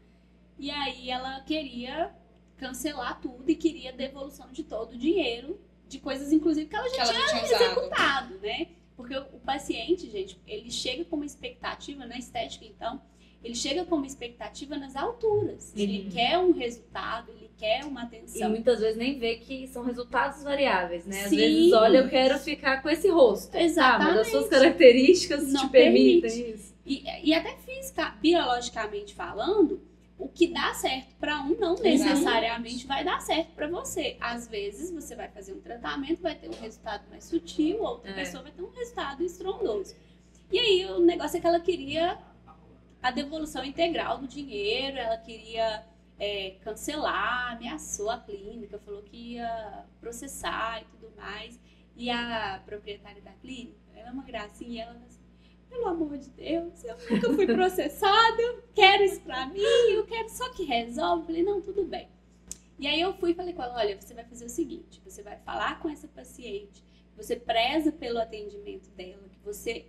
E aí ela queria cancelar tudo e queria devolução de todo o dinheiro, de coisas, inclusive, que ela já tinha executado, né? Porque o paciente, gente, ele chega com uma expectativa na estética, então, ele chega com uma expectativa nas alturas. Ele quer um resultado, ele quer uma atenção. E muitas vezes nem vê que são resultados variáveis, né? Às vezes, olha, eu quero ficar com esse rosto. Exatamente. Mas as suas características não te permitem isso. E até biologicamente falando, o que dá certo para um não necessariamente vai dar certo para você. Às vezes você vai fazer um tratamento, vai ter um resultado mais sutil, outra pessoa vai ter um resultado estrondoso. E aí o negócio é que ela queria a devolução integral do dinheiro, ela queria cancelar, ameaçou a clínica, falou que ia processar e tudo mais. E a proprietária da clínica, ela é uma gracinha, e ela falou assim: pelo amor de Deus, eu nunca fui processada, eu quero isso pra mim, eu quero só que resolve. Eu falei, não, tudo bem. E aí eu fui e falei com ela, olha, você vai fazer o seguinte, você vai falar com essa paciente, você preza pelo atendimento dela, que você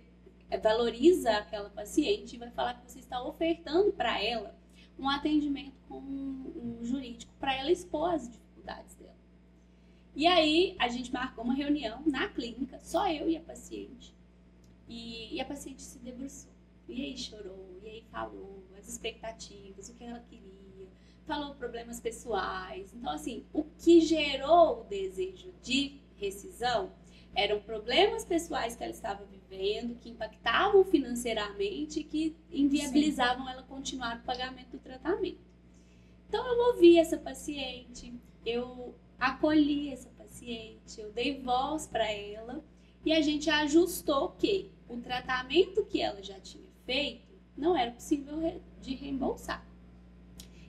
valoriza aquela paciente e vai falar que você está ofertando para ela um atendimento com um jurídico para ela expor as dificuldades dela. E aí a gente marcou uma reunião na clínica, só eu e a paciente. E a paciente se debruçou. E aí chorou, e aí falou as expectativas, o que ela queria, falou problemas pessoais. Então, assim, o que gerou o desejo de rescisão eram problemas pessoais que ela estava vivendo, que impactavam financeiramente e que inviabilizavam ela continuar o pagamento do tratamento. Então, eu ouvi essa paciente, eu acolhi essa paciente, eu dei voz para ela e a gente ajustou que o tratamento que ela já tinha feito não era possível de reembolsar.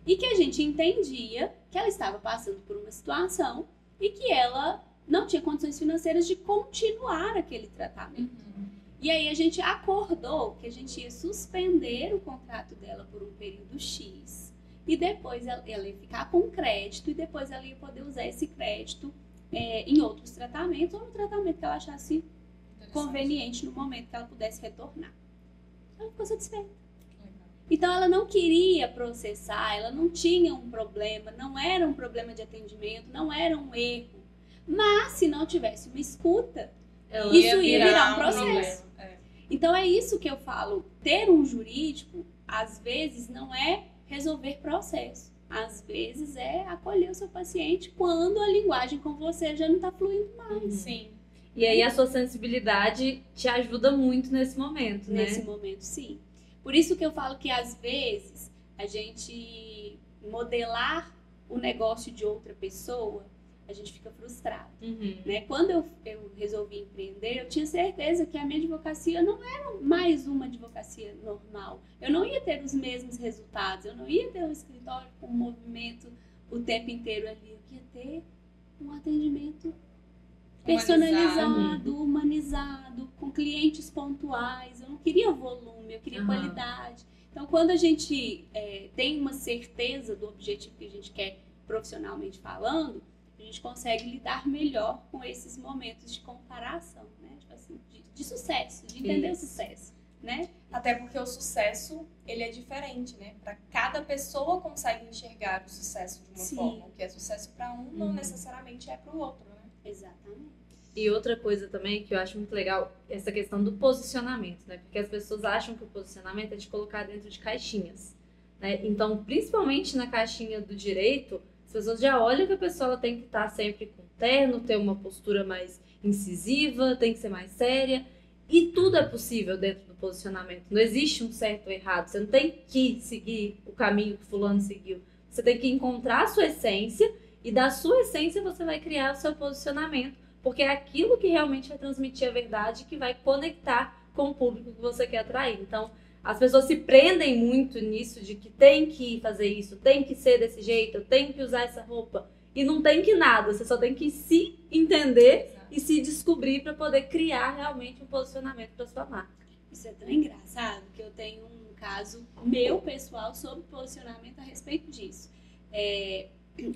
E que a gente entendia que ela estava passando por uma situação e que ela não tinha condições financeiras de continuar aquele tratamento. E aí a gente acordou que a gente ia suspender o contrato dela por um período X e depois ela ia ficar com crédito e depois ela ia poder usar esse crédito em outros tratamentos ou no tratamento que ela achasse conveniente no momento que ela pudesse retornar. Ela ficou satisfeita. Então ela não queria processar, ela não tinha um problema, não era um problema de atendimento, não era um erro. Mas se não tivesse uma escuta, isso ia virar um processo. Então é isso que eu falo, ter um jurídico, às vezes não é resolver processo. Às vezes é acolher o seu paciente quando a linguagem com você já não está fluindo mais. Sim. E aí a sua sensibilidade te ajuda muito nesse momento, né? Nesse momento, sim. Por isso que eu falo que às vezes a gente modelar o negócio de outra pessoa, a gente fica frustrado. Né? Quando eu resolvi empreender, eu tinha certeza que a minha advocacia não era mais uma advocacia normal. Eu não ia ter os mesmos resultados, eu não ia ter um escritório com movimento o tempo inteiro ali. Eu ia ter um atendimento personalizado, humanizado, com clientes pontuais. Eu não queria volume, eu queria qualidade. Então, quando a gente tem uma certeza do objetivo que a gente quer profissionalmente falando, a gente consegue lidar melhor com esses momentos de comparação, né? Tipo assim, de sucesso, de entender o sucesso, né? Até porque o sucesso, ele é diferente, né? Para cada pessoa consegue enxergar o sucesso de uma forma. O que é sucesso para um não necessariamente é para o outro, né? Exatamente. E outra coisa também que eu acho muito legal, essa questão do posicionamento, né? Porque as pessoas acham que o posicionamento é de colocar dentro de caixinhas, né? Então, principalmente na caixinha do direito, as pessoas já olham que a pessoa ela tem que estar sempre com terno, ter uma postura mais incisiva, tem que ser mais séria. E tudo é possível dentro do posicionamento. Não existe um certo ou errado. Você não tem que seguir o caminho que fulano seguiu. Você tem que encontrar a sua essência e da sua essência você vai criar o seu posicionamento. Porque é aquilo que realmente vai transmitir a verdade que vai conectar com o público que você quer atrair. Então, as pessoas se prendem muito nisso de que tem que fazer isso, tem que ser desse jeito, tem que usar essa roupa. E não tem que nada, você só tem que se entender e se descobrir para poder criar realmente um posicionamento para sua marca. Isso é tão engraçado que eu tenho um caso meu pessoal sobre posicionamento a respeito disso.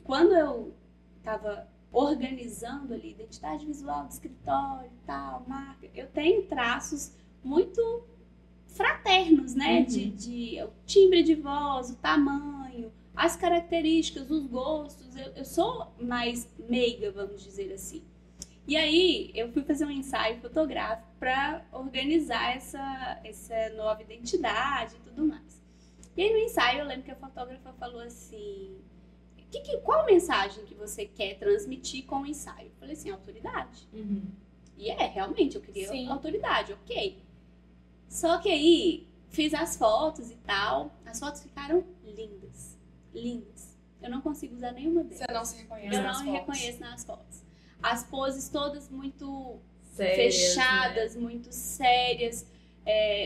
Quando eu estava organizando ali identidade visual do escritório e tal, marca, eu tenho traços muito fraternos, né? De o timbre de voz, o tamanho, as características, os gostos. Eu sou mais meiga, vamos dizer assim. E aí eu fui fazer um ensaio fotográfico para organizar essa nova identidade e tudo mais. E aí no ensaio eu lembro que a fotógrafa falou assim: qual mensagem que você quer transmitir com o ensaio? Eu falei assim, autoridade. E realmente, eu queria autoridade, ok. Só que aí, fiz as fotos e tal, as fotos ficaram lindas, lindas. Eu não consigo usar nenhuma delas. Você não se reconhece Eu nas não me fotos? reconheço nas fotos. As poses todas muito Sérias, fechadas, né? muito sérias,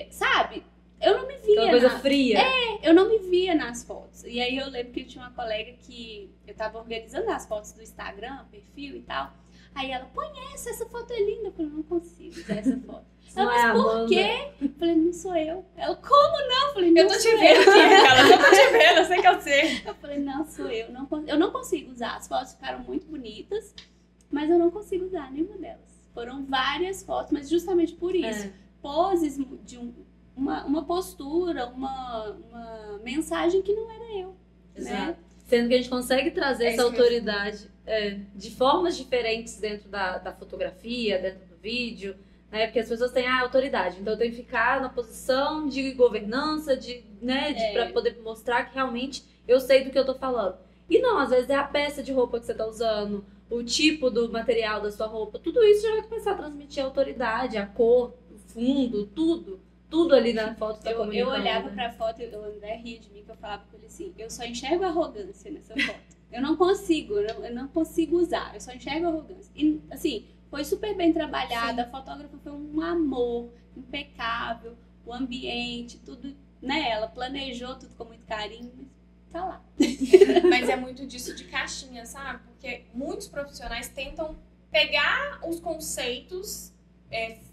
sabe? Eu não me via. Aquela coisa fria. Eu não me via nas fotos. E aí eu lembro que tinha uma colega que eu tava organizando as fotos do Instagram, perfil e tal. Aí ela, põe essa foto é linda. Eu falei, não consigo usar essa foto. Ela, mas por quê? Eu falei, não sou eu. Ela, como não? Eu falei, não Eu tô sou te vendo aqui, Carla. Eu tô te vendo, eu sei que eu sei. Eu falei, não, sou eu. Eu não consigo usar. As fotos ficaram muito bonitas, mas eu não consigo usar nenhuma delas. Foram várias fotos, mas justamente por isso. Poses de uma postura, uma mensagem que não era eu. Exato. Né? Sendo que a gente consegue trazer essa isso mesmo. autoridade de formas diferentes dentro da fotografia, dentro do vídeo, né? Porque as pessoas têm a autoridade, então eu tenho que ficar na posição de governança, para poder mostrar que realmente eu sei do que eu tô falando. E não, às vezes é a peça de roupa que você tá usando, o tipo do material da sua roupa, tudo isso já vai começar a transmitir a autoridade, a cor, o fundo, tudo ali na foto tá comunicando. Eu olhava pra foto e o André ria de mim, que eu falava com ele assim, eu só enxergo arrogância nessa foto. Eu não consigo usar, eu só enxergo arrogância. E assim, foi super bem trabalhada, a fotógrafa foi um amor, impecável, o ambiente, tudo, né? Ela planejou tudo com muito carinho, mas tá lá. Mas é muito disso de caixinha, sabe? Porque muitos profissionais tentam pegar os conceitos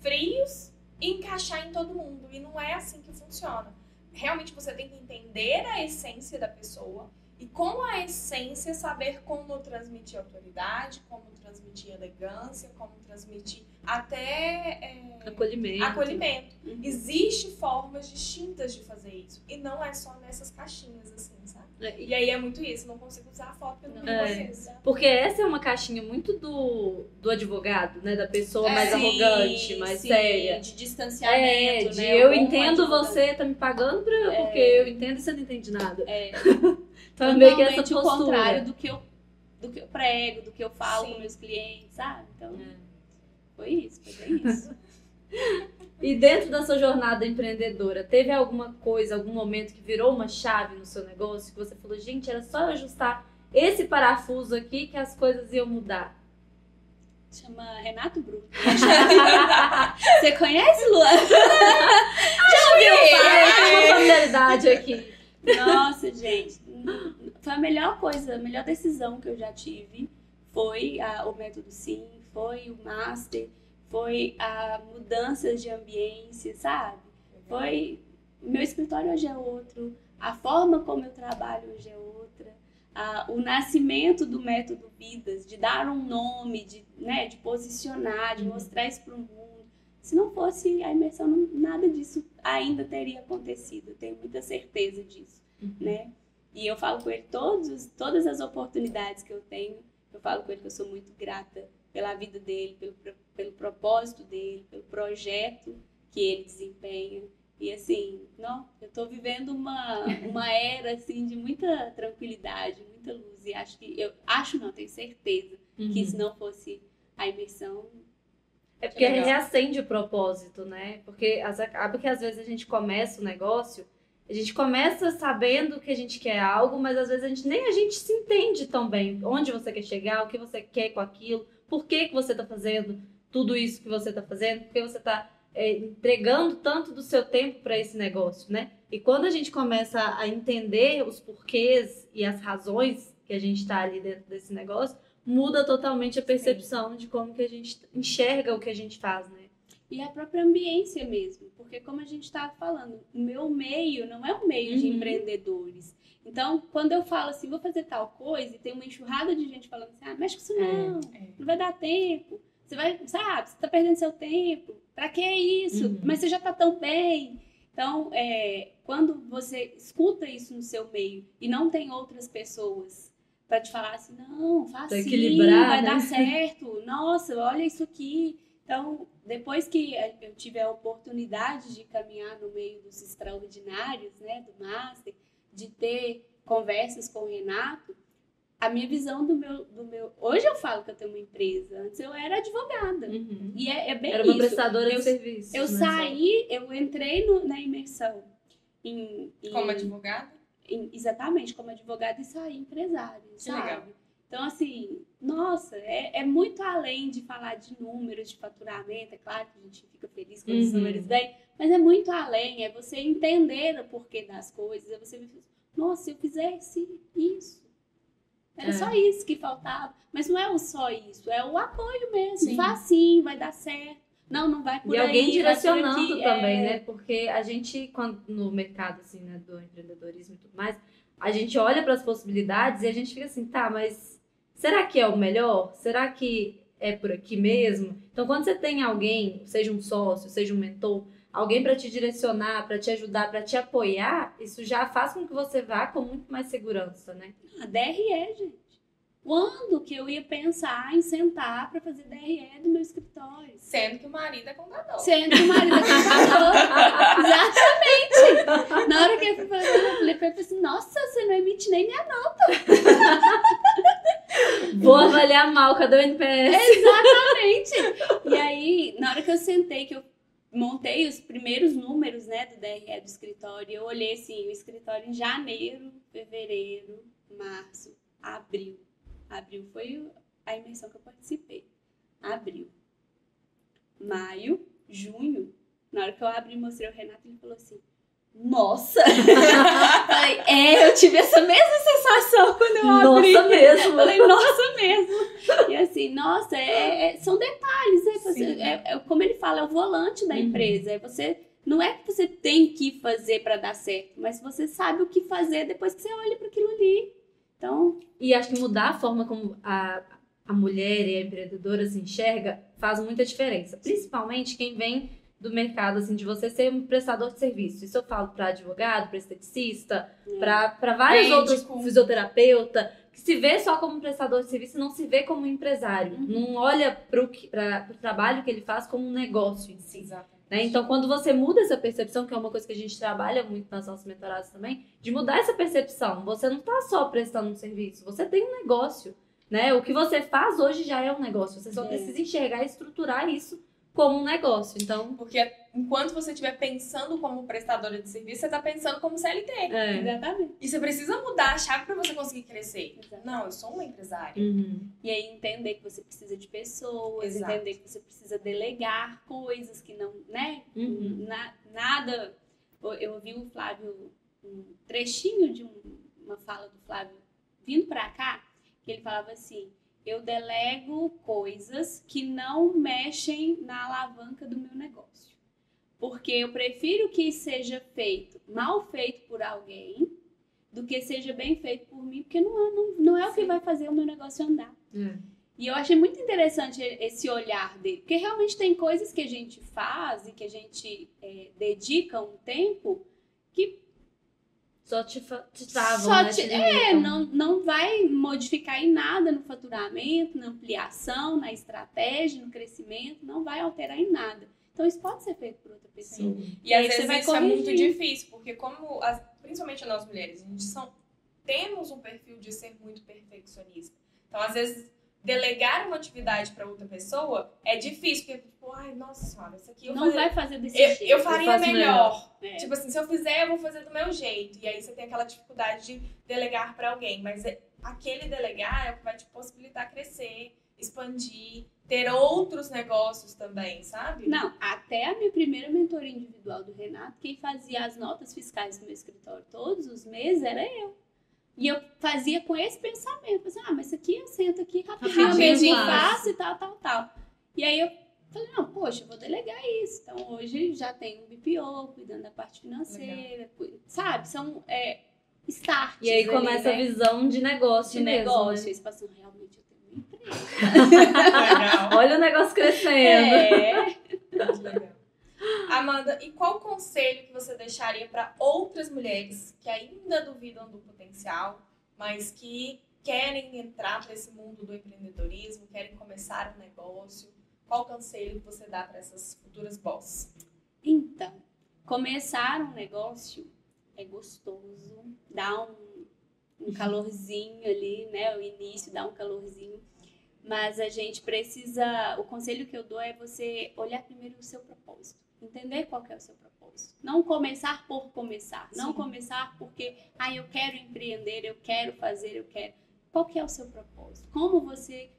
frios e encaixar em todo mundo. E não é assim que funciona. Realmente você tem que entender a essência da pessoa e com a essência saber como transmitir autoridade, como transmitir elegância, como transmitir até acolhimento. Uhum. Existem formas distintas de fazer isso. E não é só nessas caixinhas, assim, sabe? E aí é muito isso. Não consigo usar a foto porque eu não conheço. Porque essa é uma caixinha muito do advogado, né? Da pessoa mais arrogante, mais séria. De distanciamento, né? Eu entendo você, tá me pagando porque eu entendo e você não entende nada. Então é meio que essa postura. O contrário do que eu prego, do que eu falo com meus clientes, sabe? Então, foi bem isso. E dentro da sua jornada empreendedora, teve alguma coisa, algum momento que virou uma chave no seu negócio, que você falou, gente, era só eu ajustar esse parafuso aqui que as coisas iam mudar? Chama Renato Bruno. Você conhece, Luan? Já ouviu falar? Tem uma familiaridade aqui. Nossa, gente, foi a melhor coisa, a melhor decisão que eu já tive foi o método Sim, foi o Master, foi a mudança de ambiente, sabe? Foi, meu escritório hoje é outro, a forma como eu trabalho hoje é outra, o nascimento do método Vidas, de dar um nome, de posicionar, de mostrar isso para o mundo. Se não fosse a imersão, nada disso ainda teria acontecido. Eu tenho muita certeza disso, né? E eu falo com ele todas as oportunidades que eu tenho. Eu falo com ele que eu sou muito grata pela vida dele, pelo propósito dele, pelo projeto que ele desempenha. E assim, eu tô vivendo uma era assim, de muita tranquilidade, muita luz. E tenho certeza que se não fosse a imersão... É porque reacende o propósito, né? Porque acaba que às vezes a gente começa o negócio, a gente começa sabendo que a gente quer algo, mas às vezes a gente se entende tão bem. Onde você quer chegar, o que você quer com aquilo, por que você está fazendo tudo isso que você está fazendo, por que você está entregando tanto do seu tempo para esse negócio, né? E quando a gente começa a entender os porquês e as razões que a gente está ali dentro desse negócio, muda totalmente a percepção de como que a gente enxerga o que a gente faz, né? E a própria ambiência mesmo, porque como a gente estava falando, o meu meio não é um meio de empreendedores. Então, quando eu falo assim, vou fazer tal coisa, e tem uma enxurrada de gente falando assim, mexe com isso não vai dar tempo, você vai, sabe, você tá perdendo seu tempo, pra que isso? Mas você já tá tão bem. Então, quando você escuta isso no seu meio e não tem outras pessoas para te falar assim, não, faz assim, vai dar certo, nossa, olha isso aqui. Então, depois que eu tive a oportunidade de caminhar no meio dos extraordinários, né, do Master, de ter conversas com o Renato, a minha visão do meu... Hoje eu falo que eu tenho uma empresa, antes eu era advogada. E é bem isso. Era uma prestadora de serviços. Eu eu entrei na imersão. Como advogada? Exatamente, como advogada e saí empresária, sabe? Legal. Então, assim, nossa, é muito além de falar de números, de faturamento. É claro que a gente fica feliz quando os números vêm, mas é muito além, é você entender o porquê das coisas, é você ver, nossa, se eu fizesse isso, era só isso que faltava. Mas não é só isso, é o apoio mesmo. Sim. Faz assim, vai dar certo. Não vai por aí. E alguém direcionando aqui, também, né? Porque a gente, no mercado assim, né, do empreendedorismo e tudo mais, a gente olha para as possibilidades e a gente fica assim, tá, mas será que é o melhor? Será que é por aqui mesmo? Então, quando você tem alguém, seja um sócio, seja um mentor, alguém para te direcionar, para te ajudar, para te apoiar, isso já faz com que você vá com muito mais segurança, né? A DRE, gente. Quando que eu ia pensar em sentar para fazer DRE do meu escritório? Sendo que o marido é contador. Sendo que o marido é contador. Exatamente. Na hora que eu falei assim, nossa, você não emite nem minha nota. Vou avaliar mal, cadê o NPS? Exatamente. E aí, na hora que eu sentei, que eu montei os primeiros números, né, do DRE do escritório, eu olhei assim, o escritório em janeiro, fevereiro, março, abril. Abril foi a imersão que eu participei. Abril. Maio, junho. Na hora que eu abri e mostrei o Renato, ele falou assim, nossa! Falei, eu tive essa mesma sensação quando eu abri. Nossa mesmo! Falei, nossa mesmo! E assim, nossa, são detalhes, né? Você, como ele fala, é o volante da empresa. Não é que você tem que fazer para dar certo, mas você sabe o que fazer depois que você olha para aquilo ali. Então... E acho que mudar a forma como a mulher e a empreendedora se enxerga faz muita diferença. Principalmente quem vem do mercado, assim, de você ser um prestador de serviço. Isso eu falo para advogado, para esteticista, para vários outros, fisioterapeuta, que se vê só como um prestador de serviço e não se vê como um empresário. Não olha para o trabalho que ele faz como um negócio em si. Exato. Né? Então, quando você muda essa percepção, que é uma coisa que a gente trabalha muito nas nossas mentoradas também, de mudar essa percepção. Você não está só prestando um serviço, você tem um negócio. Né? O que você faz hoje já é um negócio. Você só precisa enxergar e estruturar isso como um negócio. Então, porque enquanto você estiver pensando como prestadora de serviço, você está pensando como CLT. Exatamente. E você precisa mudar a chave para você conseguir crescer. Exato. Não, eu sou uma empresária. E aí entender que você precisa de pessoas, Exato. entender que você precisa delegar coisas que não, né? Nada. Eu ouvi o Flávio, um trechinho de uma fala do Flávio vindo para cá, que ele falava assim, eu delego coisas que não mexem na alavanca do meu negócio. Porque eu prefiro que seja mal feito por alguém, do que seja bem feito por mim, porque não é o que vai fazer o meu negócio andar. E eu achei muito interessante esse olhar dele, porque realmente tem coisas que a gente faz e que a gente dedica um tempo que só te travam, né? Não vai modificar em nada no faturamento, na ampliação, na estratégia, no crescimento, não vai alterar em nada. Então isso pode ser feito por outra pessoa. E às vezes isso é muito difícil, porque principalmente nós mulheres, a gente temos um perfil de ser muito perfeccionista. Então às vezes delegar uma atividade para outra pessoa é difícil, porque tipo, ai, nossa senhora, isso aqui vai fazer desse jeito. Eu faria melhor. Tipo assim, se eu fizer, eu vou fazer do meu jeito. E aí você tem aquela dificuldade de delegar para alguém, mas aquele delegar é o que vai te possibilitar crescer, expandir, ter outros negócios também, sabe? Não, até a minha primeira mentoria individual do Renato, quem fazia as notas fiscais do meu escritório todos os meses era eu. E eu fazia com esse pensamento. Assim, mas isso aqui eu sento aqui rapidinho, faço e tal. E aí eu falei, não, poxa, eu vou delegar isso. Então hoje já tem um BPO cuidando da parte financeira, sabe? São starts. E aí começa a visão de negócio mesmo. Né? Eles passam, realmente eu tenho uma empresa. Olha o negócio crescendo. Muito legal. Amanda, e qual conselho que você deixaria para outras mulheres que ainda duvidam do potencial, mas que querem entrar para esse mundo do empreendedorismo, querem começar um negócio? Qual conselho que você dá para essas futuras boss? Então, começar um negócio é gostoso, dá um calorzinho ali, né? O início dá um calorzinho, mas a gente precisa... O conselho que eu dou é você olhar primeiro o seu propósito. Entender qual que é o seu propósito. Não começar por começar. Sim. Não começar porque, eu quero empreender, eu quero fazer, eu quero. Qual que é o seu propósito? Como você...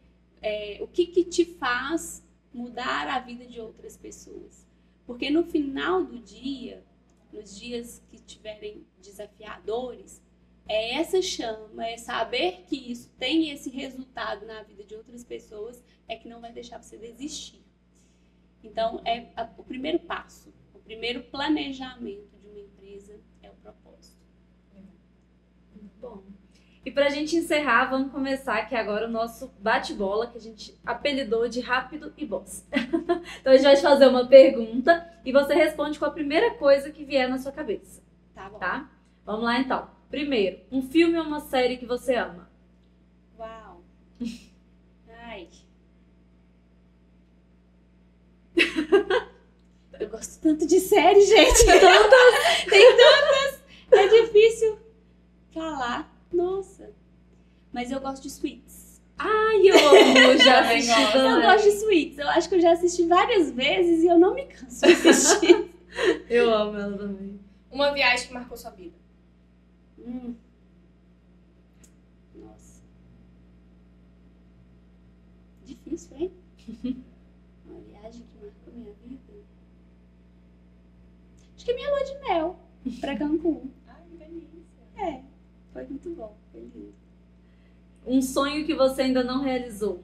o que te faz mudar a vida de outras pessoas? Porque no final do dia, nos dias que tiverem desafiadores, essa chama, é saber que isso tem esse resultado na vida de outras pessoas, que não vai deixar você desistir. Então, o primeiro passo, o primeiro planejamento de uma empresa é o propósito. Muito bom. E pra gente encerrar, vamos começar aqui agora o nosso bate-bola, que a gente apelidou de Rápido e Boss. Então, a gente vai te fazer uma pergunta e você responde com a primeira coisa que vier na sua cabeça. Tá bom. Tá? Vamos lá, então. Primeiro, um filme ou uma série que você ama? Uau! Ai. Eu gosto tanto de série, gente. Tem tantas. É difícil falar. Nossa. Mas eu gosto de Suits. Ai, eu amo, já Também assisti gosto. Eu também. gosto de Suits. Eu acho que eu já assisti várias vezes e eu não me canso de assistir. Eu amo ela também. Uma viagem que marcou sua vida. Nossa. Difícil, hein? Uma viagem que marcou minha vida. Acho que é minha lua de mel pra Cancún. Ai, que delícia. É, foi muito bom, foi lindo. Um sonho que você ainda não realizou.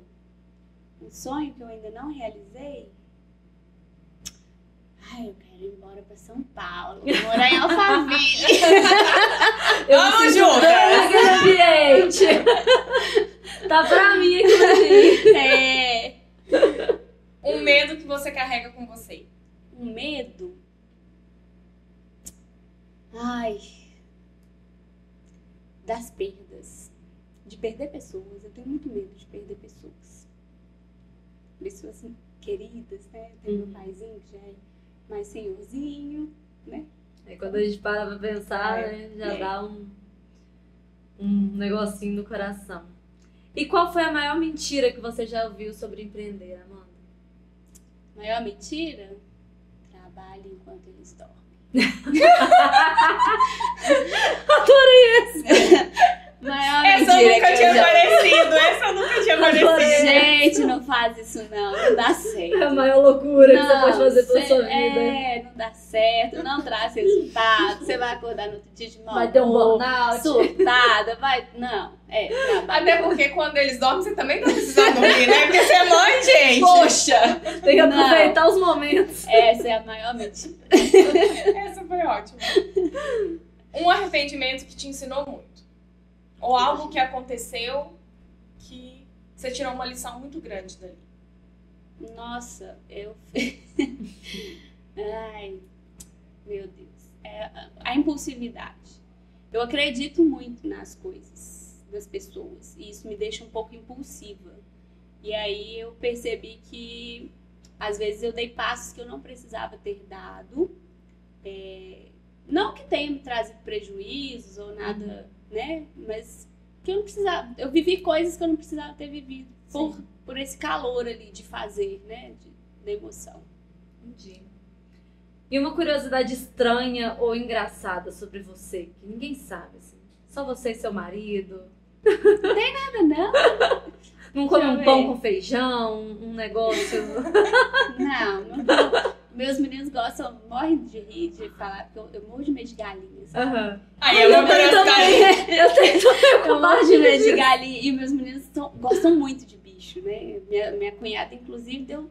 Um sonho que eu ainda não realizei? Ai, eu quero ir embora pra São Paulo, morar em Alphaville. Vamos juntas! Aquele ambiente. Tá pra mim aquilo ali. É. Um medo que você carrega com você. Um medo? Ai. Das perdas. De perder pessoas. Eu tenho muito medo de perder pessoas. Pessoas assim, queridas, né? Tem meu paizinho que já é mais senhorzinho, né? Aí quando a gente para pra pensar, né, já dá um negocinho no coração. E qual foi a maior mentira que você já ouviu sobre empreender, Amanda? Maior mentira? Trabalhe enquanto eles dormem. Maior Essa eu mentira nunca que tinha eu já ouvi. aparecido. Essa eu nunca tinha aparecido. Gente, não faz isso não dá certo. É a maior loucura que você pode fazer pela cê- sua vida. não dá certo, não traz resultado. Você vai acordar no outro dia de mal Vai ter um humor, burnout. surtada, vai... Não, trabalho. Até porque quando eles dormem, você também tá precisando dormir, né? Porque você é mãe, gente. Poxa! Tem que Não. aproveitar os momentos. Essa é a maior mentira. Essa foi ótima. Um arrependimento que te ensinou muito. Ou algo que aconteceu que você tirou uma lição muito grande dali. Nossa, eu... Ai, meu Deus. A impulsividade. Eu acredito muito nas coisas das pessoas. E isso me deixa um pouco impulsiva. E aí eu percebi que, às vezes, eu dei passos que eu não precisava ter dado. Não que tenha me trazido prejuízos ou nada, né? Mas que eu não precisava. Eu vivi coisas que eu não precisava ter vivido. Por esse calor ali de fazer, né? Da emoção. Entendi. E uma curiosidade estranha ou engraçada sobre você, que ninguém sabe, assim. Só você e seu marido. Nada, não. Não come Deixa eu um pão ver. com feijão, um negócio. Não. Meus meninos morrem de rir, de falar, porque eu morro de medo de galinhas. Aham. Aí é uma curiosidade. Eu tenho também. Eu morro de medo de galinha. E meus meninos gostam muito de bicho, né? Minha cunhada, inclusive, deu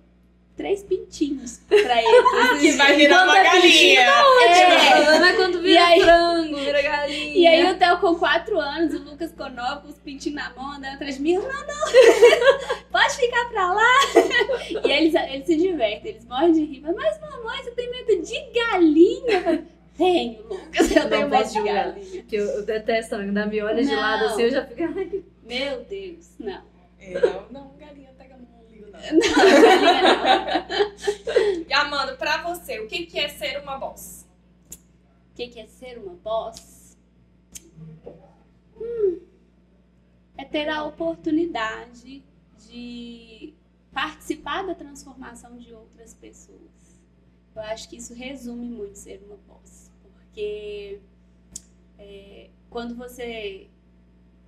3 pintinhos pra eles. Que vai virar uma Quando é galinha. O problema é quando E vira aí- frango, vira galinha. E aí o Theo com 4 anos, o Lucas com 9, com os pintinhos na mão, andando atrás de mim. Eu, não. Pode ficar pra lá. E eles se divertem, eles morrem de rir. Mas mamãe, você tem medo de galinha? Eu falei, tenho, Lucas, eu tenho Não medo posso de julgar. galinha. Que eu detesto também, quando me olha de Não. lado assim, eu já fico... Ai, Meu Deus, não. Não, galinha pega não ligo não. Não, galinha não. E Amanda, pra você, o que é ser uma boss? O que é ser uma boss? É ter a oportunidade de participar da transformação de outras pessoas. Eu acho que isso resume muito ser uma boss. Porque quando você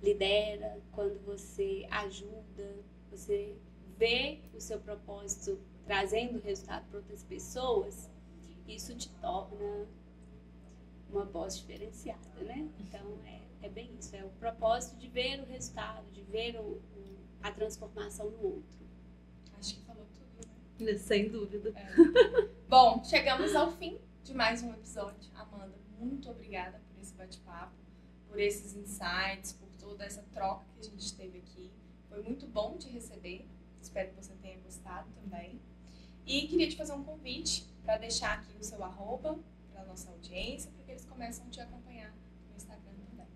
lidera, quando você ajuda, você vê o seu propósito trazendo resultado para outras pessoas, isso te torna uma boss diferenciada, né? Então, é bem isso. É o propósito de ver o resultado, de ver a transformação no outro. Acho que falou tudo, né? sem dúvida. Bom, chegamos ao fim de mais um episódio. Amanda, muito obrigada por esse bate-papo, por esses insights, por toda essa troca que a gente teve aqui. Foi muito bom te receber. Espero que você tenha gostado também. E queria te fazer um convite para deixar aqui o seu @, para a nossa audiência, para que eles começam a te acompanhar no Instagram também.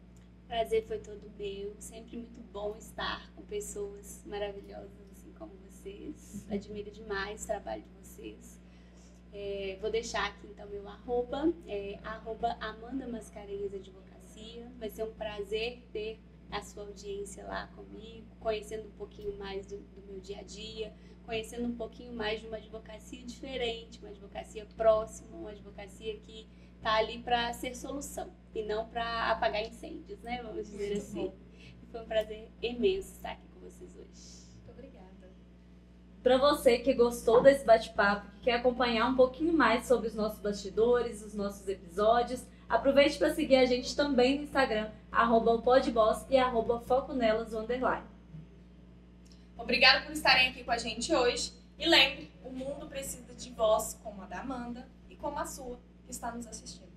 Prazer foi todo meu. Sempre muito bom estar com pessoas maravilhosas assim como vocês. Admiro demais o trabalho de vocês. Vou deixar aqui então meu arroba, Amanda Mascarenhas Advocacia. Vai ser um prazer ter a sua audiência lá comigo, conhecendo um pouquinho mais do meu dia a dia, conhecendo um pouquinho mais de uma advocacia diferente, uma advocacia próxima, uma advocacia que está ali para ser solução e não para apagar incêndios, né? Vamos dizer Muito assim. bom. Foi um prazer imenso estar aqui com vocês hoje. Muito obrigada. Para você que gostou desse bate-papo, que quer acompanhar um pouquinho mais sobre os nossos bastidores, os nossos episódios, aproveite para seguir a gente também no Instagram, @opodboss e @foconelas_. Obrigada por estarem aqui com a gente hoje. E lembre, o mundo precisa de voz como a da Amanda e como a sua, que está nos assistindo.